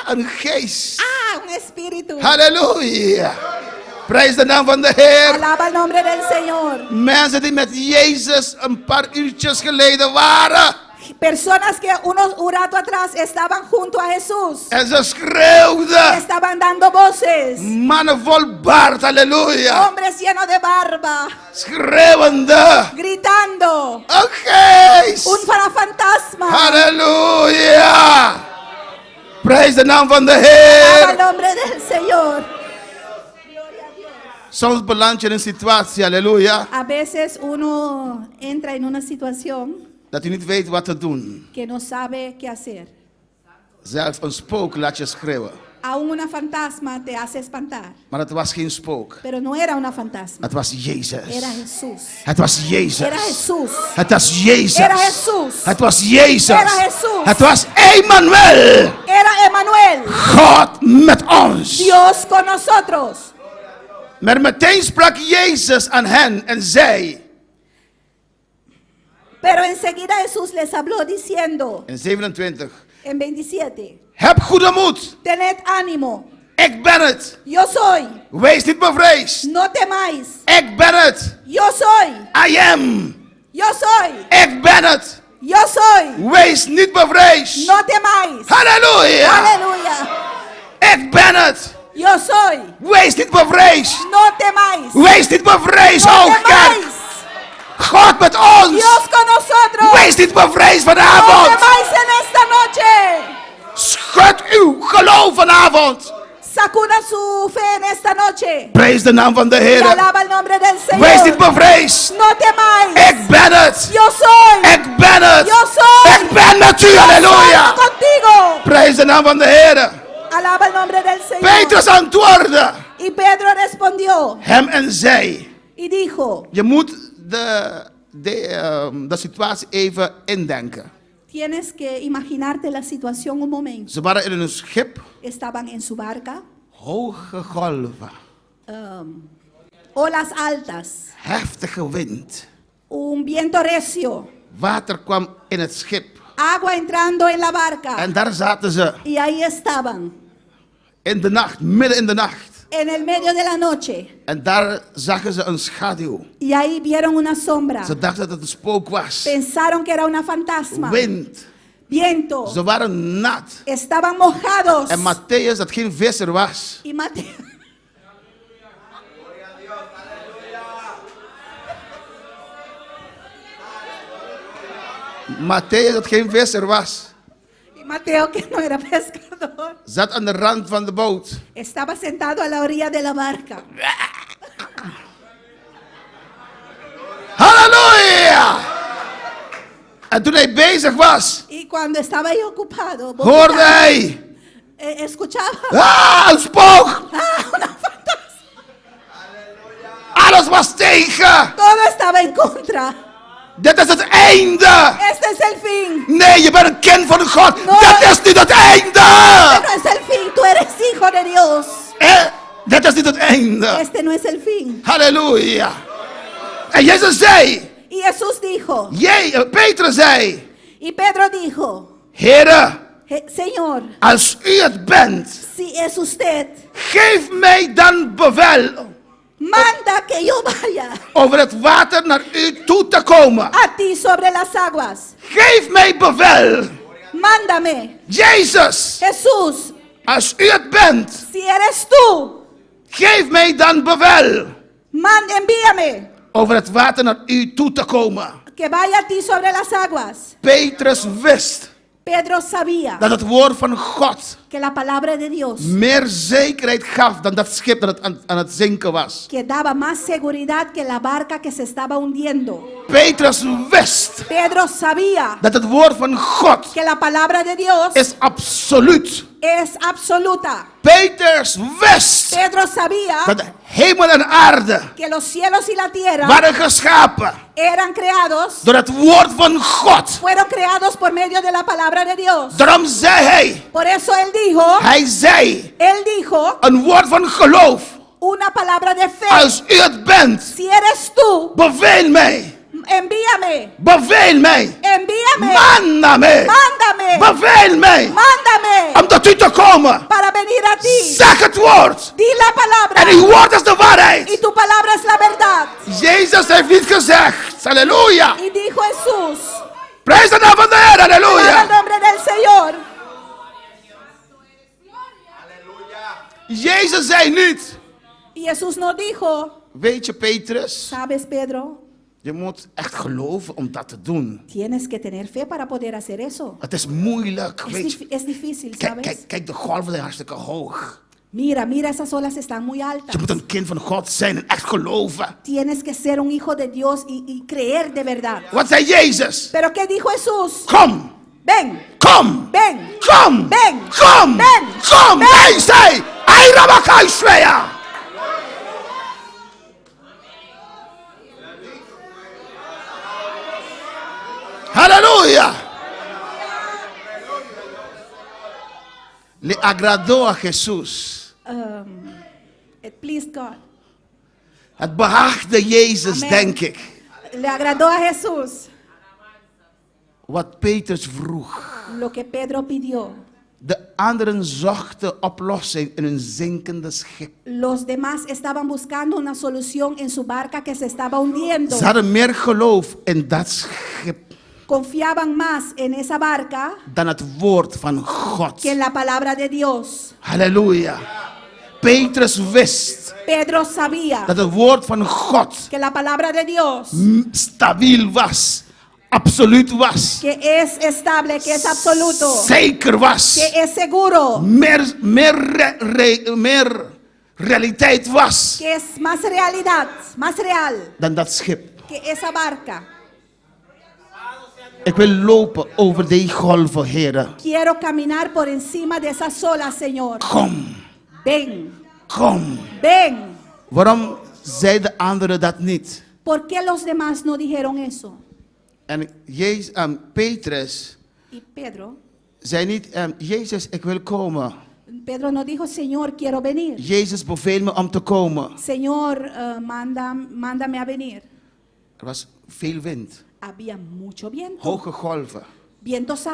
Een geest. Un espíritu. Halleluja. Prijs de naam van de Heer. Alaba el nombre del Señor. Mensen die met Jezus een paar uurtjes geleden waren. Personas que un rato atrás estaban junto a Jesús. En ze schreeuwden. Estaban dando voces. Mannen vol baard, halleluja. Hombres llenos de barba. Schreeuwende. Gritando. Een geest. Un fantasma. Halleluja. Prijs de naam van de Alaba el Heer. nombre del Señor. Soms beland je in een situatie, halleluja, A veces uno entra en una situación dat je niet weet wat te doen. que no sabe qué hacer. Zelfs een spook laat je schreeuwen. Aún una fantasma te hace espantar. Maar het was geen spook. Pero no era una fantasma. Het was Jezus. Era Jesús. Het was Jezus. Era Jesús. Het was Jezus. Era Jesús. Het was Jezus. Era Jesús. Het was Emmanuel. Era Emmanuel. God met ons. Dios con nosotros. Maar meteen sprak Jezus aan hen en zei. Pero enseguida Jesús les habló diciendo In 27. en 27. Heb goede moed. Tened ánimo. Ik ben het. Yo soy. Wees niet bevreesd. No temáis. Ik ben het. Yo soy. I am. Yo soy. Ik ben het. Yo soy. Wees niet bevreesd. No temáis. Halleluja. Aleluya. Ik ben het. Yo soy. Wees niet bevreesd. No temáis. Wees niet bevreesd, No Hoogkerk. temáis. God met ons. Dios con nosotros. Wees niet bevreesd No vanavond. temáis en esta noche. Schud uw geloof vanavond. sacuna su fe en esta noche. Prijs de naam van de Y Heer. alaba el nombre del Wees niet Señor. bevreesd. No temáis. Ik ben het. Yo soy. Ik ben het. Yo soy. Ik ben met u. Soy Halleluja. contigo. Prijs de naam van de Heer. Alaba el nombre del Señor. Petrus antwoordde Y Pedro respondió hem en zei. y dijo, Je moet de situatie even indenken. tienes que imaginarte la situación un momento. Ze waren in een schip. Estaban en su barca, Hoge golven. olas altas, Heftige wind. un viento recio, Water kwam in het schip. agua entrando en la barca. En daar zaten ze. Y ahí estaban, In de nacht. Midden in de nacht. en el medio de la noche. En daar zagen ze een schaduw. Y ahí vieron una sombra. Ze dachten dat het een spook was. Pensaron que era una fantasma. Wind. Viento. Ze waren nat. Estaban mojados. En Matthäus, dat geen visser was. Y Mateo. Matthäus, dat geen visser was. Y Mateo, que no era pescador, Zat aan de rand van de boot. estaba sentado a la orilla de la barca. Halleluja! En toen hij bezig was, Y cuando estaba ahí ocupado, hoorde hij. escuchaba. Een spook! Una fantasma. Alles was tegen. Todo estaba en contra. Dit is het einde. Este es el fin. Nee, je bent een kind van God. No. Dit is niet het einde. Este no es el fin. Tú eres hijo de Dios. Dit is niet het einde. Este no es el fin. Halleluja. En Jezus zei. Y Jesús dijo. Petrus zei. Y Pedro dijo. Heere, Señor, als u het bent, si es usted, geef mij dan bevel manda que yo vaya over het water naar u toe te komen. a ti sobre las aguas. Geef mij bevel. Mándame. Jezus, Jesús, als u het bent, si eres tú, geef mij dan bevel envíame over het water naar u toe te komen. que vaya a ti sobre las aguas. Petrus wist Pedro sabía dat het woord van God que la palabra de Dios meer zekerheid gaf dan dat schip dat het aan het zinken was. que daba más seguridad que la barca que se estaba hundiendo. Petrus wist Pedro sabía dat het woord van God que la palabra de Dios is absoluut. es absoluta. Petrus wist Pedro sabía dat de hemel en aarde que los cielos y la tierra waren geschapen eran creados, door het woord van God. fueron creados por medio de la palabra de Dios. Daarom zei hij, Por eso él dijo een woord van geloof. una palabra de fe. Als u het bent, Si eres tú, beveel mij. envíame, Beveel mij. envíame, Mándame. mándame, Beveel mij. mándame Om tot u te komen. para venir a ti. Zeg het woord. Di la palabra En uw woord is de y waarheid. tu palabra es la verdad. Jezus heeft niet gezegd. Halleluja. Y dijo Jesús, Prijs de naam van de Heer. alaba el Halleluja. nombre del Señor. Jezus zei niet. Y Jesús no dijo, Weet je Petrus, sabes Pedro, je moet echt geloven om dat te doen. tienes que tener fe para poder hacer eso. Het is moeilijk. Weet je. Es difícil, Kijk, ¿sabes? kijk, kijk, de golven zijn hartstikke hoog. Mira, esas olas están muy altas. Je moet een kind van God zijn en echt geloven. Tienes que ser un hijo de Dios y creer de verdad. Wat zei Jezus? Pero ¿qué dijo Jesús? Kom, Ven, kom, ven, kom, ven, kom, ven, kom. ven. Hij zei, hij rabakai shweya. Halleluja. Le agradó a Jesús. It pleased God. Het behaagde Jezus, Amen. denk ik. Le agradó a Jesús Wat Petrus vroeg. lo que Pedro pidió. De anderen zochten oplossing in een zinkende schip. Los demás estaban buscando una solución en su barca que se estaba hundiendo. Ze hadden meer geloof in dat schip Confiaban más en esa barca dan het woord van God. que en la palabra de Dios. Halleluja. Petrus wist Pedro sabía dat het woord van God que la palabra de Dios stabiel was absoluut was. que es estable, que es absoluto, Zeker was. que es seguro, Meer realiteit was que es más realidad, más real dan dat schip. que esa barca. Ik wil lopen over die golven, Heer. Quiero caminar por encima de esas olas, Señor. Kom, Ven, kom. ven. Waarom zeiden anderen dat niet? ¿Por qué los demás no dijeron eso? En Petrus Y Pedro zei niet, Jezus, ik wil komen. Pedro no dijo, Señor, quiero venir. Jezus, beveel me om te komen. Señor, mándame a venir. Er was veel wind, Había mucho viento. hoge golven. Vientos,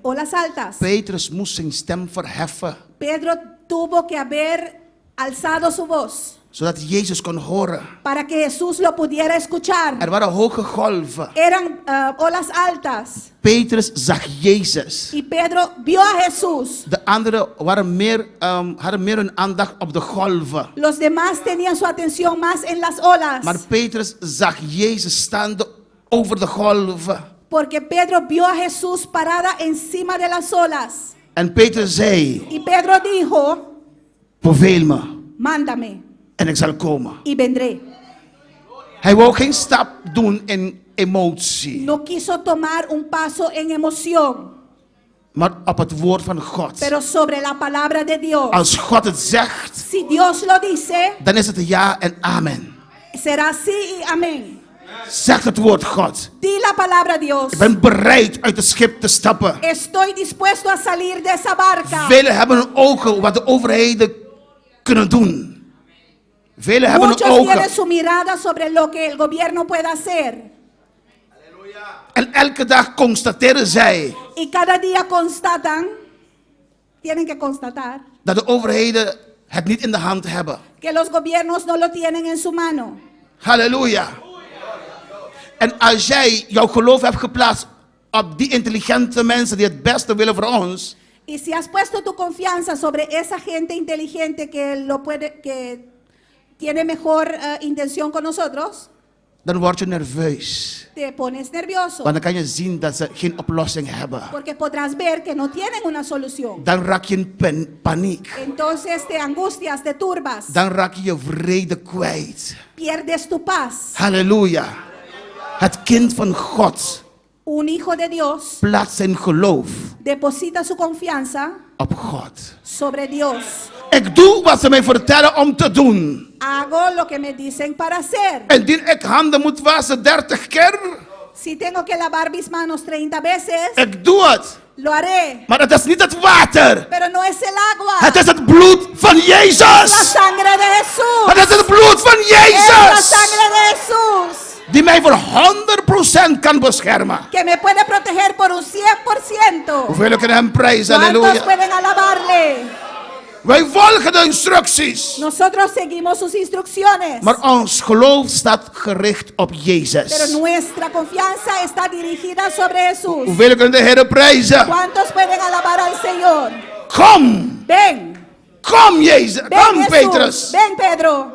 olas altas. Petrus moest zijn stem verheffen, Pedro tuvo que haber alzado su voz zodat Jezus kon horen. para que Jesús lo pudiera escuchar. Er waren hoge golven. Eran olas altas. Petrus zag Jezus. Y Pedro vio a Jesús. De anderen hadden meer hun aandacht op de golven. Los demás tenían su atención más en las olas. Maar Petrus zag Jezus staande over de golven. Porque Pedro vio a Jesús parada encima de las olas. En Petrus zei, Y Pedro dijo, beveel me mándame en ik zal komen. y vendré. Hij wou geen stap doen in emotie, No quiso tomar un paso en emoción, maar op het woord van God. pero sobre la palabra de Dios. Als God het zegt, Si Dios lo dice, dan is het ja en amen. será sí y amén. Zeg het woord God. Di la palabra Dios. Ik ben bereid uit het schip te stappen. Estoy dispuesto a salir de esa barca. Velen hebben hun ogen wat de overheden kunnen doen. Velen hebben hun Muchos tienen ogen. su mirada sobre lo que el gobierno puede hacer. En elke dag constateren zij Y cada día constatan, tienen que constatar, dat de overheden het niet in de hand hebben. que los gobiernos no lo tienen en su mano. Halleluja. En als jij jouw geloof hebt geplaatst op die intelligente mensen die het beste willen voor ons, Y si has puesto tu confianza sobre esa gente inteligente que tiene mejor intención con nosotros, dan word je nerveus. te pones nervioso. Want dan kan je zien dat ze geen oplossing hebben. Porque podrás ver que no tienen una solución. Dan raak je in paniek. Entonces te angustias, te turbas, Dan raak je je vrede kwijt. pierdes tu paz. Halleluja. Het kind van God Un hijo de Dios plaatst zijn geloof deposita su confianza op God. sobre Dios. Ik doe wat ze mij vertellen om te doen. Hago lo que me dicen para hacer. Indien ik handen moet wassen 30 keer, Si tengo que lavar mis manos 30 veces, ik doe het. lo haré. Maar het is niet het water. Pero no es el agua. Het is het bloed van La Jezus. sangre de Jesús. Het is het bloed van Es la Jezus. sangre de Jesús Die mij voor 100% kan beschermen. que me puede proteger por un 100%. Hoeveel kunnen hem prijzen? ¿Cuántos Halleluja. pueden alabarle? Wij volgen de instructies. Nosotros seguimos sus instrucciones. Maar ons geloof staat gericht op Pero Jezus. nuestra confianza está dirigida sobre Jesús. Hoeveel kunnen de Heer prijzen? ¿Cuántos pueden alabar al Señor? Kom, Ven, kom Jezus, ven kom Jesús, Petrus. ven Pedro.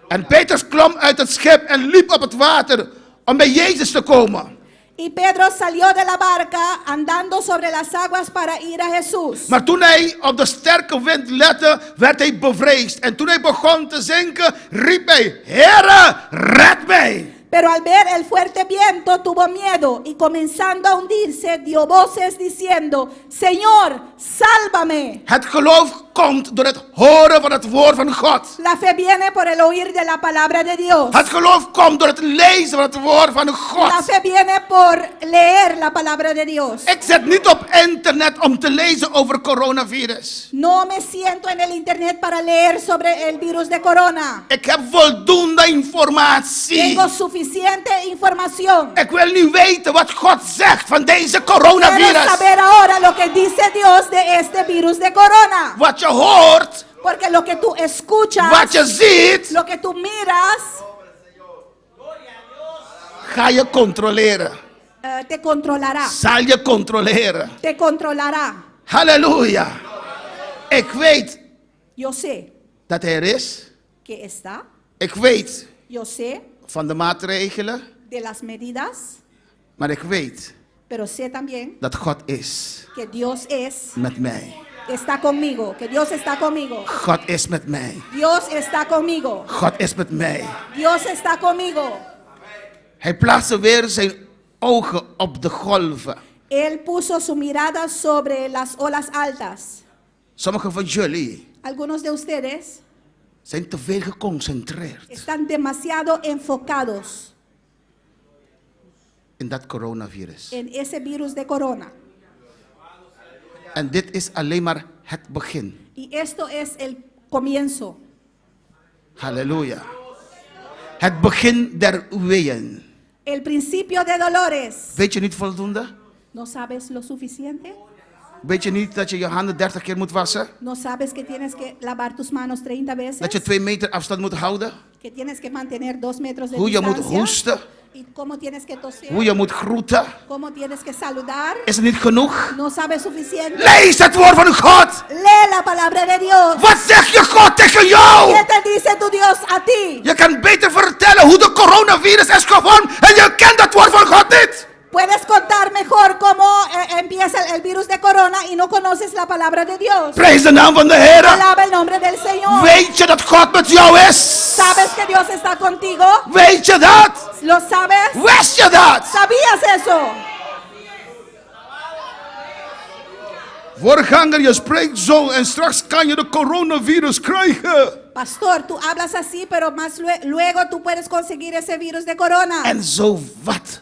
En Petrus klom uit het schip en liep op het water om bij Jezus te komen. Y Pedro salió de la barca andando sobre las aguas para ir a Jesús. Maar toen hij op de sterke wind lette, werd hij bevreesd. En toen hij begon te zinken, riep hij, Heere, red mij. Pero al ver el fuerte viento tuvo miedo y comenzando a hundirse dio voces diciendo, Señor, sálvame. Het geloof komt door het horen van het woord van God. La fe viene por el oír de la palabra de Dios. Het geloof komt door het lezen van het woord van La God. fe viene por leer la palabra de Dios. Ik zit niet op internet om te lezen over coronavirus. No me siento en el internet para leer sobre el virus de corona. Ik heb voldoende informatie. Tengo suficiente información. Ik wil nu weten wat God zegt van deze Quiero coronavirus. saber ahora lo que dice Dios de este virus de corona. Wat je hoort, Porque lo que tú escuchas, wat je ziet, lo que tú miras, ga je controleren. te controlará. Zal je controleren. Te controlará. Halleluja. Ik weet Yo sé dat hij er is. que está. Ik weet Yo sé van de maatregelen. de las medidas. Maar ik weet pero sé también dat God is que Dios met mij. está conmigo, que Dios está conmigo. God is met mij. Dios está conmigo. God is met mij. Dios está conmigo. Hij plaatste weer zijn ogen op de golven. Él puso su mirada sobre las olas altas. Sommigen van jullie Algunos de ustedes zijn te veel geconcentreerd están demasiado enfocados in dat coronavirus. en ese virus de corona. En dit is alleen maar het begin. Y esto es el comienzo. Halleluja. Het begin der weeën. El principio de dolores. Weet je niet voldoende? ¿No sabes lo suficiente? Weet je niet dat je je handen 30 keer moet wassen? ¿No sabes que tienes que lavar tus manos 30 veces? Dat je 2 meter afstand moet houden? Que tienes que mantener 2 metros de Hoe je moet distancia. hoesten? ¿Y cómo tienes que toser? Hoe je moet groeten? ¿Cómo tienes que saludar? Is het niet genoeg? ¿No sabes suficiente? Lees het woord van God! Lee la palabra de Dios. Wat zegt je God tegen jou? ¿Qué te dice tu Dios a ti? Je kan beter vertellen hoe de coronavirus is gevormd en je kent het woord van God niet. Puedes contar mejor cómo empieza el virus de corona y no conoces la palabra de Dios. Prijs de naam van de Heer. Alaba el nombre del Señor. Weet je dat God met jou is? ¿Sabes que Dios está contigo? Weet je dat? ¿Lo sabes? Wist je dat? ¿Sabías eso? Voorganger, je spreekt zo en straks kan je de coronavirus krijgen. Pastor, tú hablas así, pero más luego tú puedes conseguir ese virus de corona. En zo wat?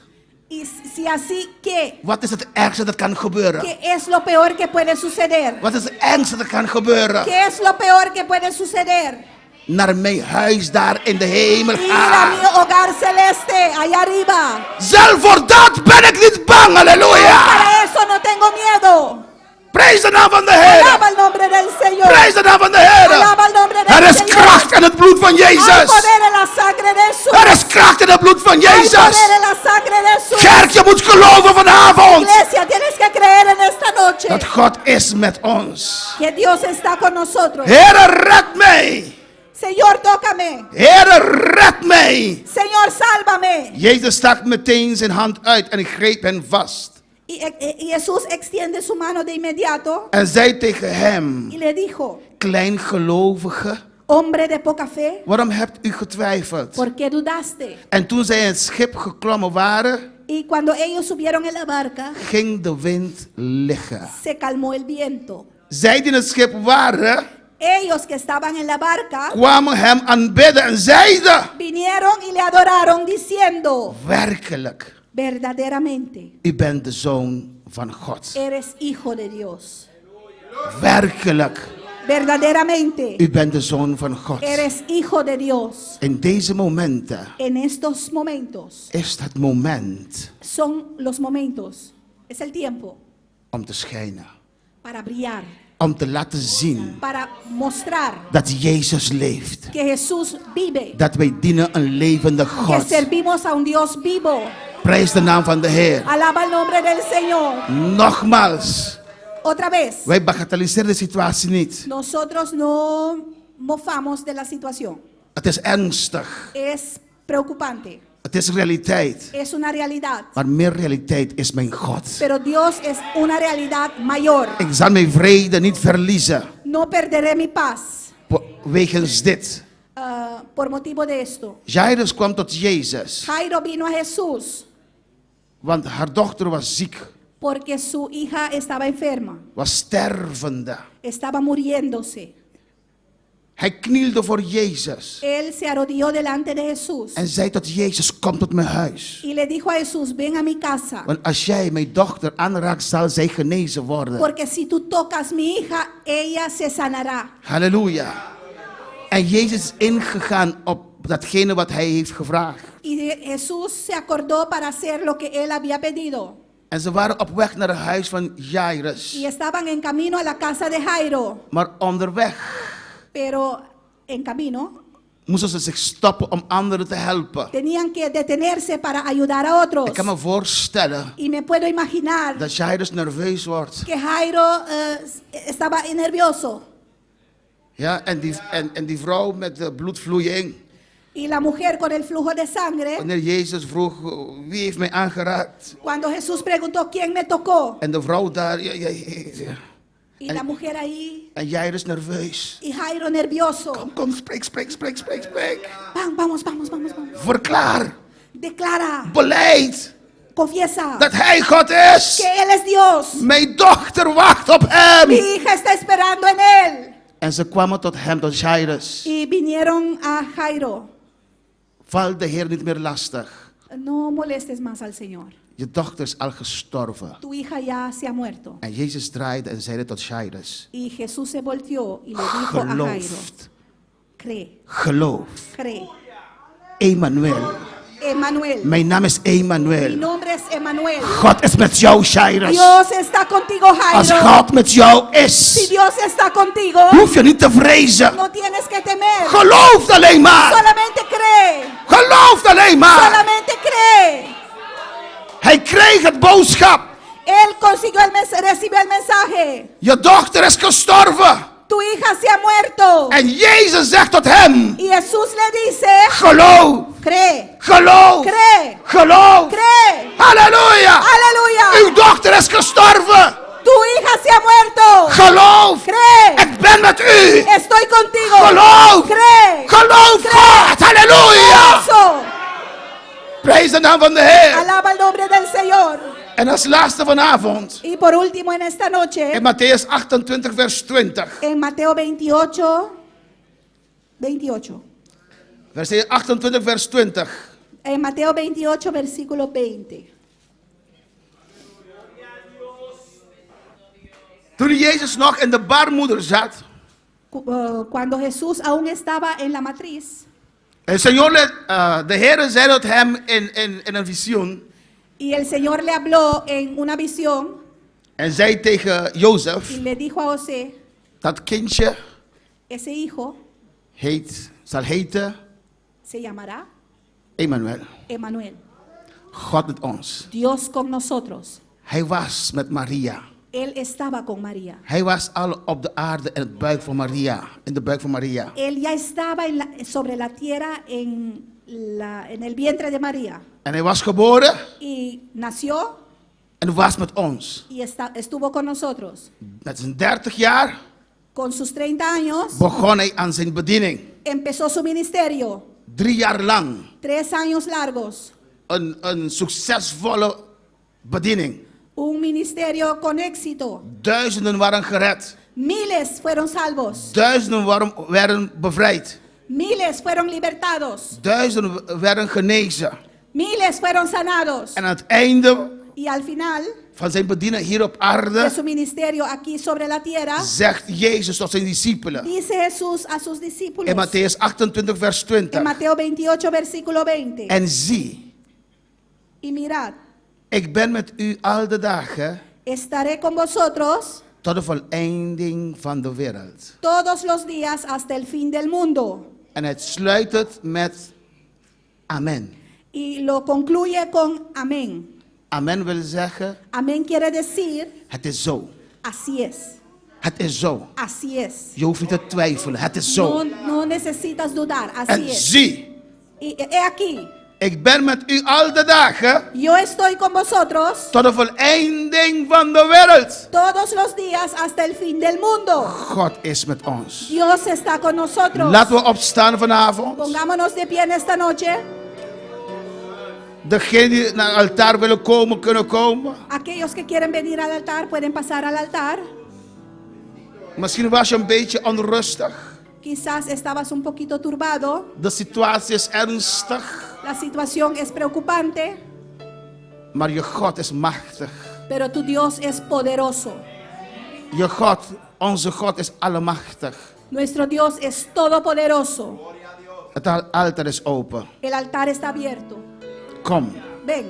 Y si así, ¿qué? Wat is het ergste dat kan gebeuren? ¿Qué es lo peor que puede suceder? Wat is het ergste dat kan gebeuren? ¿Qué es lo peor que puede suceder? Naar mijn huis daar in de hemel Ir a mi gaan. hogar celeste, allá arriba. Zelf voor dat ben ik niet bang, halleluja. Para eso no tengo miedo. Prijs de naam van de Heer. Alaba el nombre del Señor. Prijs de naam van de Heer. Alaba el nombre del Er is Señor. kracht in het bloed van Hay Jezus. poder en la sangre de Jesús. Er is kracht in het bloed van Hay Jezus. poder en la sangre de Jesús. Kerk, je moet geloven vanavond Iglesia, tienes que creer en esta noche dat God is met ons. que Dios está con nosotros. Heer, red mij. Señor, tócame. Heer, red mij. Señor, sálvame. Jezus stak meteen zijn hand uit en greep hen vast. Y Jesús extiende su mano de inmediato En zei tegen hem, y le dijo, kleingelovige, hombre de poca fe, waarom hebt u getwijfeld? ¿por qué dudaste? En toen zij in het schip geklommen waren, Y cuando ellos subieron en la barca, ging de wind liggen. se calmó el viento. Zij die in het schip waren, Ellos que estaban en la barca kwamen hem aanbidden en zeiden, vinieron y le adoraron diciendo, werkelijk, verdaderamente u bent de Zoon van God. eres hijo de Dios. Werkelijk, Verdaderamente u bent de Zoon van God. eres hijo de Dios. In deze momenten En estos momentos is het moment son los momentos, es el tiempo om te schijnen. para brillar, Om te laten zien para mostrar dat Jezus leeft. que Jesús vive, Dat wij dienen een levende que God. servimos a un Dios vivo. Prijs de naam van de Heer. Alaba el nombre del Señor. Nogmaals, Otra vez, wij bagatelliseren de situatie niet. nosotros no mofamos de la situación. Het is ernstig. Es preocupante, Het is realiteit. es una realidad. Maar meer realiteit is mijn God. Pero Dios es una realidad mayor. Ik zal mijn vrede niet verliezen. No perderé mi paz Wegens dit. por motivo de esto. Jairus kwam tot Jezus. Jairo vino a Jesús Want haar dochter was ziek. porque su hija estaba enferma, Was stervende. estaba muriéndose. Hij knielde voor Jezus. Él se arrodilló delante de Jesús En zei tot Jezus, kom tot mijn huis. y le dijo a Jesús, ven a mi casa, Want als jij mijn dochter aanraakt, zal zij genezen worden. porque si tú tocas mi hija, ella se sanará. Halleluja. En Jezus is ingegaan op datgene wat hij heeft gevraagd. Y Jesús se acordó para hacer lo que él había pedido. En ze waren op weg naar het huis van Jairus. Y estaban en camino a la casa de Jairo, Maar onderweg pero en camino moesten ze zich stoppen om anderen te helpen. tenían que detenerse para ayudar a otros. Ik kan me voorstellen Y me puedo imaginar dat Jairus nerveus wordt. que Jairo estaba nervioso. Ja, en die vrouw met de bloedvloeiing. Y la mujer con el flujo de sangre, Wanneer Jezus vroeg, wie heeft mij aangeraakt? cuando Jesús preguntó quién me tocó, En de vrouw daar, ja. y la mujer ahí, En Jairus nerveus. y Jairo nervioso, Kom, spreek. vamos. Verklaar, Declara, beleid confiesa dat hij God is. que Él es Dios. Mijn dochter wacht op Mi hem. hija está esperando en Él. En ze kwamen tot hem, tot Jairus. Y vinieron a Jairo. Val de Heer niet meer lastig. No molestes más al Señor. Je dochter is al gestorven. Tu hija ya se ha muerto. En Jezus draaide en zeide tot Jairus. Y Jesús se volteó y le dijo a Jairo, Geloof. cree, Cree. Emmanuel. Emmanuel. Mijn naam is Mi Emmanuel. nombre es Emmanuel. God is met jou, Jairus. Dios está contigo, Als Jairo. God met jou Si is, Dios está contigo, hoef je niet te vrezen. no tienes que temer. Geloof alleen maar. Solamente cree. Geloof alleen maar. Solamente cree. Hij kreeg het boodschap. Él recibió el mensaje. Je dochter is gestorven. Tu hija se ha muerto. En Jezus zegt tot hem. Y Jesús le dice, Geloof. cree, Geloof. cree, Geloof. cree. Halleluja. Aleluya. Uw dochter is gestorven. Tu hija se ha muerto. Geloof. Cree. Ik ben met u. Estoy contigo. Geloof. Cree. Geloof God. Halleluja. Eso. Prijs de naam van de Heer. Alaba el nombre del Señor. En als laatste vanavond. Y por último en esta noche, In Matthäus 28 vers 20. en Mateo 28. Vers 28 vers 20. En Mateo 28, versículo 20. Toen Jezus nog in de baarmoeder zat. Cuando Jesús aún estaba en la matriz, El Señor, de Heer zei tot hem in een visioen. y el Señor le habló en una visión En zei tegen Jozef. y le dijo a José, Dat kindje ese hijo zal heten se llamará Emmanuel. Emmanuel, God met ons. Dios con nosotros. Hij was met Maria. Él estaba con María. Hij was al op de aarde in het buik van Maria. In de buik van Maria. Él ya estaba sobre la tierra en el vientre de María. En hij was geboren Y nació en was met ons. y estuvo con nosotros. Met zijn 30 jaar Con sus 30 años begon hij aan zijn bediening. empezó su ministerio. 3 jaar lang. 3 años largos. Een succesvolle bediening. Un ministerio con éxito. Duizenden waren gered. Miles fueron salvos. Duizenden werden bevrijd. Miles fueron libertados. Duizenden werden genezen. Miles fueron sanados. En aan het einde Y al final van zijn bediening hier op de aarde su ministerio aquí sobre la tierra, zegt Jezus tot zijn discipelen. dice Jesús a sus discípulos In Matthäus 28 vers en 20. Mateo 28, versículo 20. En zie, Y mirad, ik ben met u al de dagen estaré con vosotros tot de voleinding van de wereld. todos los días hasta el fin del mundo. En het sluit het met amen. Y lo concluye con amén. Amen wil zeggen, Amén quiere decir, het is zo. así es, Het is zo. así es. Je hoeft niet te twijfelen, het is zo. No necesitas dudar, así En es. zie, Y he aquí, ik ben met u al de dagen yo estoy con vosotros tot de voleinding van de wereld. todos los días hasta el fin del mundo. God is met ons. Dios está con nosotros. Laten we opstaan vanavond. Pongámonos de pie en esta noche. Degenen die naar het altaar willen komen, kunnen komen. Aquellos que quieren venir al altar pueden pasar al altar. Misschien was je een beetje onrustig. Quizás estabas un poquito turbado. De situatie is ernstig. La situación es preocupante, Maar je God is machtig. pero tu Dios es poderoso. Je God, onze God is allemachtig. Nuestro Dios es todopoderoso. Het altaar is open. El altar está abierto. Kom, Ven,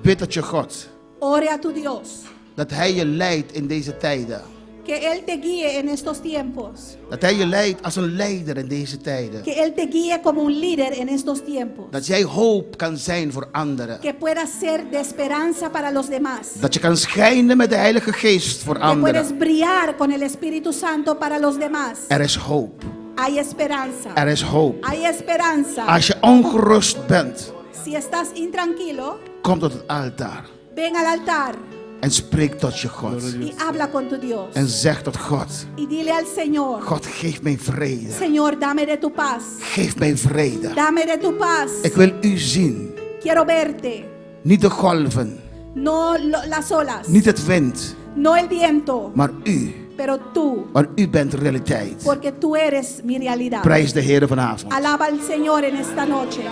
bid tot je God. ore a tu Dios. Dat Hij je leidt in deze tijden. Que Él te guíe en estos tiempos. Dat Hij je leidt als een leider in deze tijden. Que Él te guíe como un líder en estos tiempos. Dat jij hoop kan zijn voor anderen. Que puedas ser de esperanza para los demás. Dat je kan schijnen met de Heilige Geest voor Que puedes anderen. brillar con el Espíritu Santo para los demás. Er is hoop. Hay esperanza. Er is hoop. Hay esperanza. Als je ongerust bent, Si estás intranquilo, kom tot het altaar ven al altar en spreek tot je God. y habla con tu Dios. En zeg tot God, Y dile al Señor, God geef mij vrede. Señor, dame de tu paz. Geef mij vrede. Dame de tu paz. Ik wil u zien. Quiero verte. Niet de golven, No las olas. niet het wind, No el viento. maar u. Pero tú. Want u bent realiteit. Porque tú eres mi realidad. Prijs de Heer vanavond. Alaba al Señor en esta noche.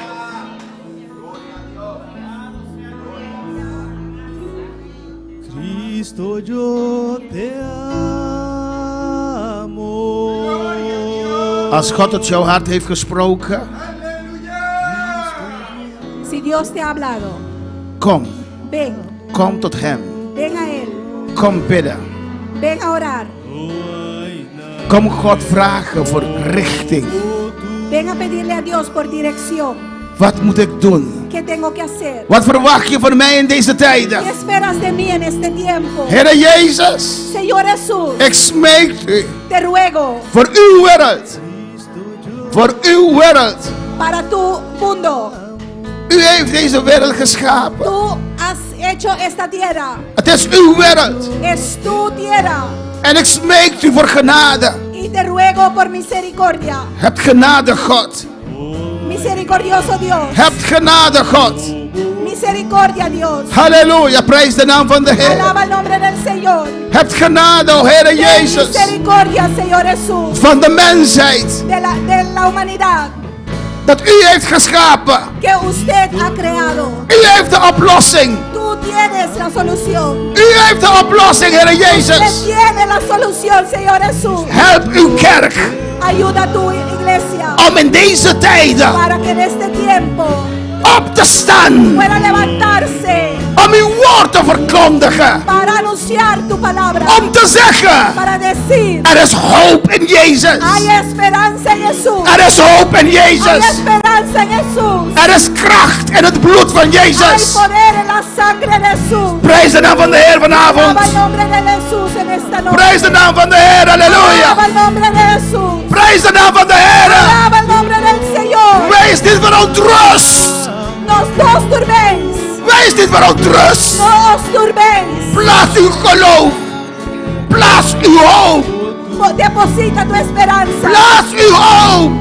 Cristo, yo te amo. Als God tot jouw hart heeft gesproken, Si Dios te ha hablado, kom. ven. Kom tot Hem. Ven a Él. Kom bidden. Ven a orar. Kom God vragen voor richting. Ven a pedirle a Dios por dirección. Wat moet ik doen? ¿Qué tengo que hacer? Wat verwacht je van mij in deze tijden? ¿Qué esperas de mí en este tiempo? Heer Jezus, Señor Jesús, ik smeek u te ruego voor uw wereld. Voor uw wereld. para tu mundo. U heeft deze wereld geschapen. Tú has hecho esta tierra. Het is uw wereld. Es tu tierra. En ik smeek u voor genade. Y te ruego por misericordia. Heb genade, God. Misericordioso Dios. Heb genade, God. Misericordia Dios. Halleluja, prijs de naam van de Heer. Alaba el nombre del Señor. Heb genade, o Heer Ten Jezus. misericordia, Señor Jesús. Van de mensheid. De la humanidad Dat u heeft geschapen. que usted ha creado. U heeft de oplossing. Tú tienes la solución. U heeft de oplossing, Heer Jezus. Usted tiene la solución, Señor Jesús. Help uw kerk Ayuda a tu iglesia om in deze tijden para que en este tiempo op te staan. pueda levantarse Om uw woord te verkondigen. para anunciar tu palabra, Om te zeggen, para decir: er is hoop in Jezus. hay esperanza en Jesús. Er is hoop in Hay Jezus. esperanza en Jesús. Er is kracht in het bloed van Hay Jezus. poder en la sangre de Jesús. Prijs de naam van de Heer vanavond. Alaba el nombre de Jesús en esta noche. Prijs de naam van de Heer, Alaba halleluja. el nombre de Jesús. Prijs de naam van de Heer. Alaba el nombre del Señor. Wees niet verontrust. No os turbéis. Wees niet verontrust. No os turbéis. Plaats uw geloof. Plaats uw hoop. Deposita tu esperanza. Plaats uw hoop.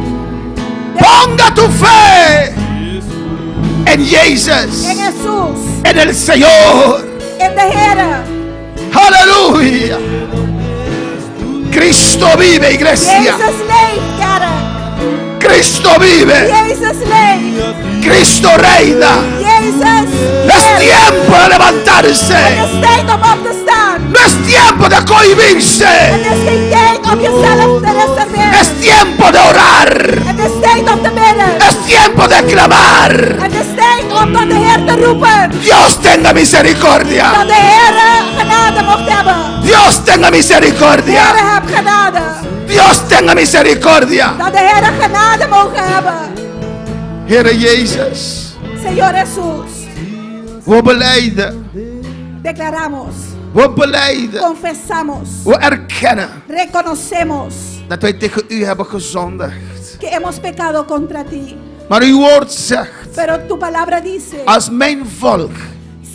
Ponga tu fe en Jezus. En Jesús. En el Señor. En de Heer. Halleluja. Cristo vive, iglesia. Jezus leeft, kerk. Cristo vive. Jezus leeft. Cristo reina. Jezus Es leeft. tiempo de levantarse. Het is tijd om op te staan. No es tiempo de cohibirse. Het is geen tijd om jezelf te reserveren. Es tiempo de orar. Het is tijd om te bidden. Es tiempo de clamar. Het is tijd om tot de Heer te roepen. Dios tenga misericordia. Dat de Heer genade mocht hebben. Dios tenga De misericordia. Heer heb genade. Dios tenga misericordia. Dat de Heer genade mogen hebben. Heer Jezus, Señor Jesús, we belijden, declaramos, we belijden, confesamos, we erkennen reconocemos dat wij tegen u hebben gezondigd. que hemos pecado contra ti. Maar uw woord zegt, Pero tu palabra dice, als mijn volk,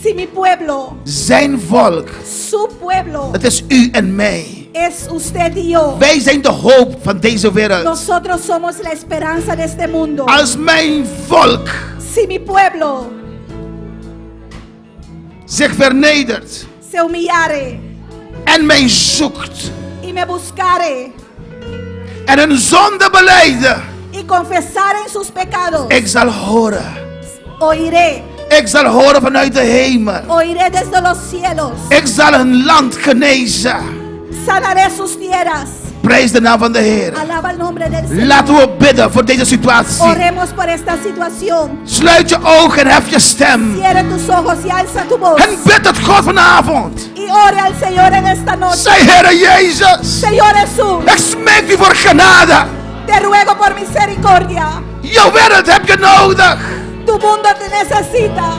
si mi pueblo, zijn volk, su pueblo, dat is u en mij. es usted y yo. Wij zijn de hoop van deze wereld. Nosotros somos la esperanza de este mundo. Als mijn volk Si mi pueblo zich vernedert se humillare en mij zoekt y me buscare en een zonde belijden, y confesare en sus pecados, ik zal horen. oiré, Ik zal horen vanuit de hemel. oiré desde los cielos, Ik zal hun land genezen. sanaré sus tierras. Prijs de naam van de Heer. Alaba el nombre del Señor. Laten we bidden voor deze situatie. Oremos por esta situación. Sluit je ogen en hef je stem. Cierra tus ojos y alza tu voz. En bid tot God vanavond. Y ore al Señor en esta noche. Zeg Heer Jezus, Señor Jesús, ik smeek u voor genade. te ruego por misericordia. Jouw wereld heb je nodig. Tu mundo te necesita.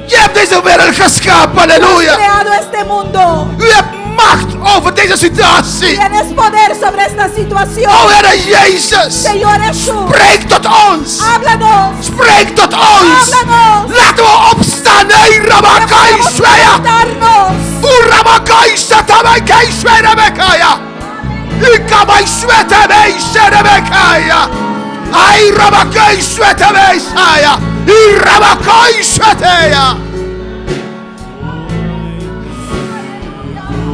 Je hebt deze wereld geschapen, Tú has halleluja. creado este mundo. U hebt macht over deze deze situatie. Tienes poder sobre esta situación. O Heer Jezus, Señor Jesús, spreek tot ons. háblanos. Spreek tot ons. Háblanos. Laten we opstaan. Nee, Rabakai Sveya. Darnos. Urabakai Satabakai Sverebekaya. Ikabai Swetemei Serebekaya. Ai Rabakai Swetemei Saya. Irabakai Sveteya.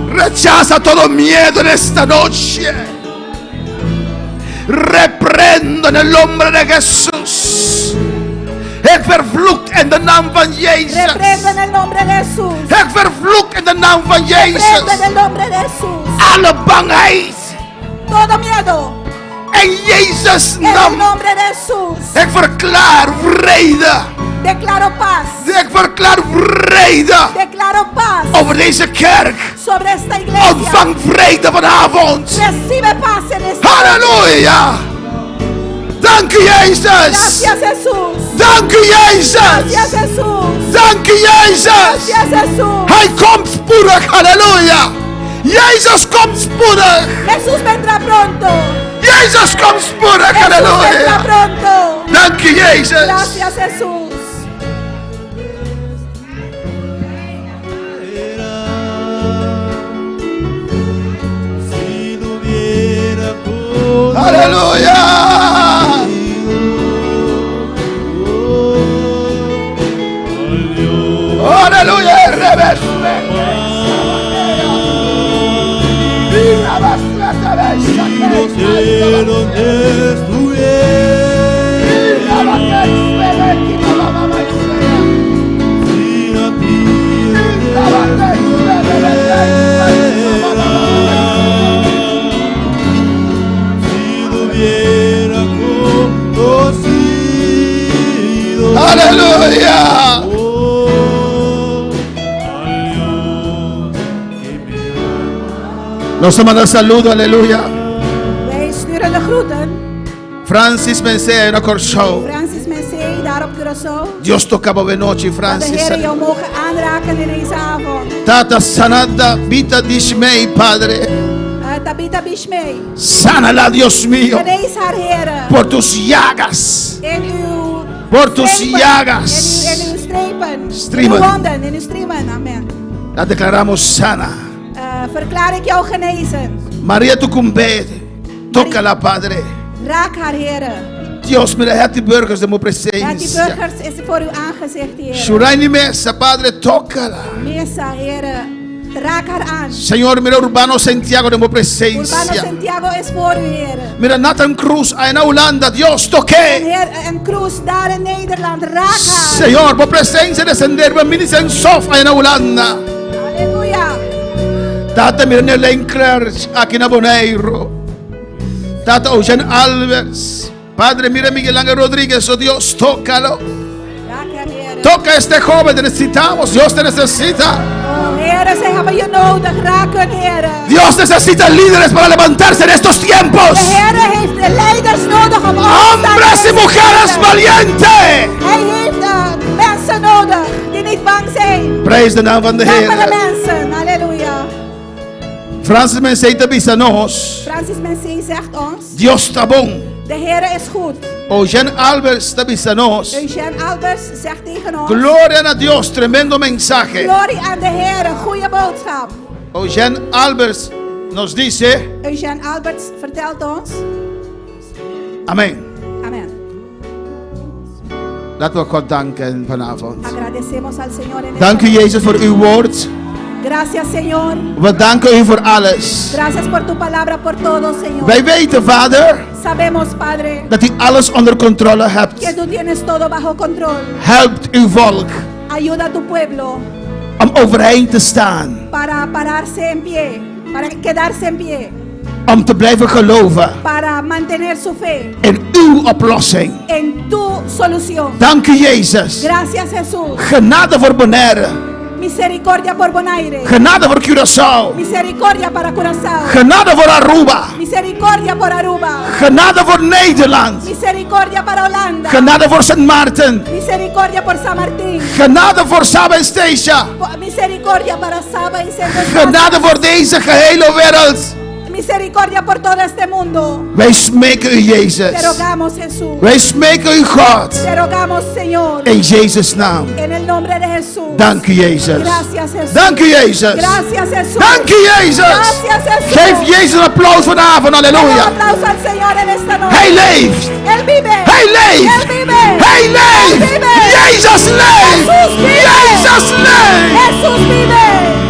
Rechaza todo miedo en esta noche. Reprendo en el nombre de Jesús. Ik vervloek in de naam van Jezus. Reprendo en el nombre de Jesús. Ik vervloek in de naam van Reprendo Jezus. en el nombre de Jesús. Alle bangheid. Todo miedo. In Jezus' En el naam. nombre de Jesús. Ik verklaar vrede. Declaro paz. Ik verklaar vrede Declaro paz over deze kerk. sobre esta iglesia. Ontvang vrede vanavond. Recibe paz en esta. Halleluja. Dank u Jezus. Gracias Jesús. Dank u Jezus. Gracias Jesús. Dank u Jezus. Gracias Jesús. Hij komt spoedig. Halleluja. Jezus komt spoedig. Jesús vendrá pronto. Jezus komt spoedig. Jesús vendrá Halleluja. pronto. Dank u Jezus. Gracias Jesús. Si no hubiera conocido, Halleluja. Halleluja. Rebes. no sé dónde estuviera, sin a ti. Si no hubiera conocido, Halleluja. oh, al Dios que me ama. Nos manda saludo, aleluya. Wij sturen de groeten. Francis Mensei na Corso. Francis Mensei, daar op Curaçao. Dios tocaba benochi Dat de Francis. Heer jou mogen aanraken in deze avond. Tata sanada vita dishmei, Padre. Tabitha Bishmei. Sánala, Dios mío, Genees haar Heer. por tus llagas. In uw Por tus strepen. llagas. In uw strepen. Streamen. In uw wonden. In uw streamen. Amen. La declaramos sana. Verklaar ik jou genezen. María Tucumbede. Tócala, Padre. Raak haar Heer. Dios, mira, Hattie Burgers de mo Ja, die presencia. burgers is voor uw aangezicht, Heer. Shuraini Mesa, Padre, tócala. Mesa, Heer. Raak haar aan. Señor, mira Urbano Santiago de mo Urbano presencia. Santiago is voor u, Heer. Mira Nathan Cruz, ahí en Holanda. Dios, En toque. Heer, en Cruz daar in Nederland. Raak haar. Señor, por presencia descender, bendice en Sof, ahí en Holanda. Halleluja. Tata, mira Nelen Clerch, aquí en Bonaire. Tata Eugene Alves. Padre, mira Miguel Ángel Rodríguez, oh Dios, tócalo. Raak haar, Heer. Toca a este joven, te necesitamos. Dios te necesita. Oh, Heer, ze hebben je nodig. Raak hun, Heer. Dios necesita líderes para levantarse en estos tiempos. De Heer heeft de leiders nodig om op te staan. Hombres y mujeres valientes. Hij heeft mensen nodig die niet bang zijn. Praise de naam van de Dappere Heer. mensen. Halleluja. Francis Mensei te avisanos. Francis Mensei zegt ons. Dios está bon. De Heer is goed. Eugene Alves te avisanos. Eugene Albers zegt tegen ons. Gloria a Dios, tremendo mensaje. Glorie aan de Heer. Een goede boodschap. Eugene Alves nos dice, Eugene Alberts vertelt ons. amén. Amen. Laten we God danken vanavond. Agradecemos al Señor en Dank u esta- Jezus voor uw woord. Gracias, Señor. We danken u voor alles. Gracias por tu palabra, por todo, Señor. Wij weten, Vader, Sabemos, Padre, dat u alles onder controle hebt. que tú tienes todo bajo control. Helpt uw volk Ayuda a tu pueblo om overeind te staan. para pararse en pie, para quedarse en pie, Om te blijven geloven para mantener su fe in uw oplossing. en tu solución. Dank u Jezus. Gracias, Jesús. Genade voor Bonaire. Misericordia por Bonaire. Genade voor Curaçao. Misericordia para Curazao. Genade voor Aruba. Misericordia por Aruba. Genade voor Nederland. Misericordia para Holanda. Genade voor Sint Maarten. Misericordia por San Martín. Genade voor Saba en Stacia. Misericordia para Saba y San Genade voor deze gehele wereld. Misericordia por todo este mundo. Wij smeken u, Te Jezus. rogamos, Jesús. Wij smeken u, God. Te rogamos, Señor. In Jezus' naam. En el nombre de Jesús. Dank u, Jezus. Gracias, Jesús. Dank u, Jezus. Gracias, Jesús. Dank u, Jezus. Gracias, Jesús. Geef Jezus een applaus vanavond. Un Halleluja. aplauso al Señor en esta noche. Hij leeft. Él vive. Hij leeft. Él vive. Hij leeft. Él vive. Jezus leeft. Jesús vive. Jezus leeft. Jesús vive.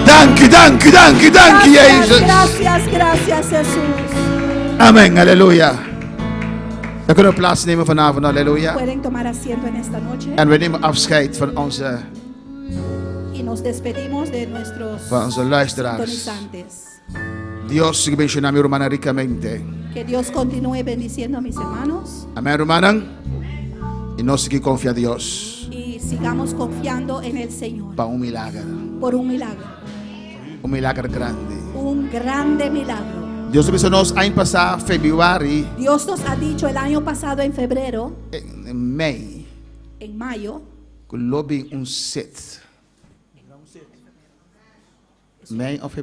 Dank u, dank u, dank u, dank u, Gracias, Jezus. gracias, gracias, Jesús. Amen. Halleluja. Dan kunnen we plaatsnemen vanavond. Halleluja. Pueden tomar asiento en esta noche. En we nemen afscheid van onze Y nos despedimos de nuestros luisteraars. sintonizantes. Dios sigue bendicionando hermana ricamente. Que Dios continúe bendiciendo a mis hermanos Amén, hermana. Y no sigue confía a Dios y sigamos confiando en el Señor para un milagro. por un milagro, Un milagro grande. un grande milagro. Dios nos ha pasado februari Dios nos ha dicho el año pasado en febrero, en mei. en mayo, Gelobi un set. Mei of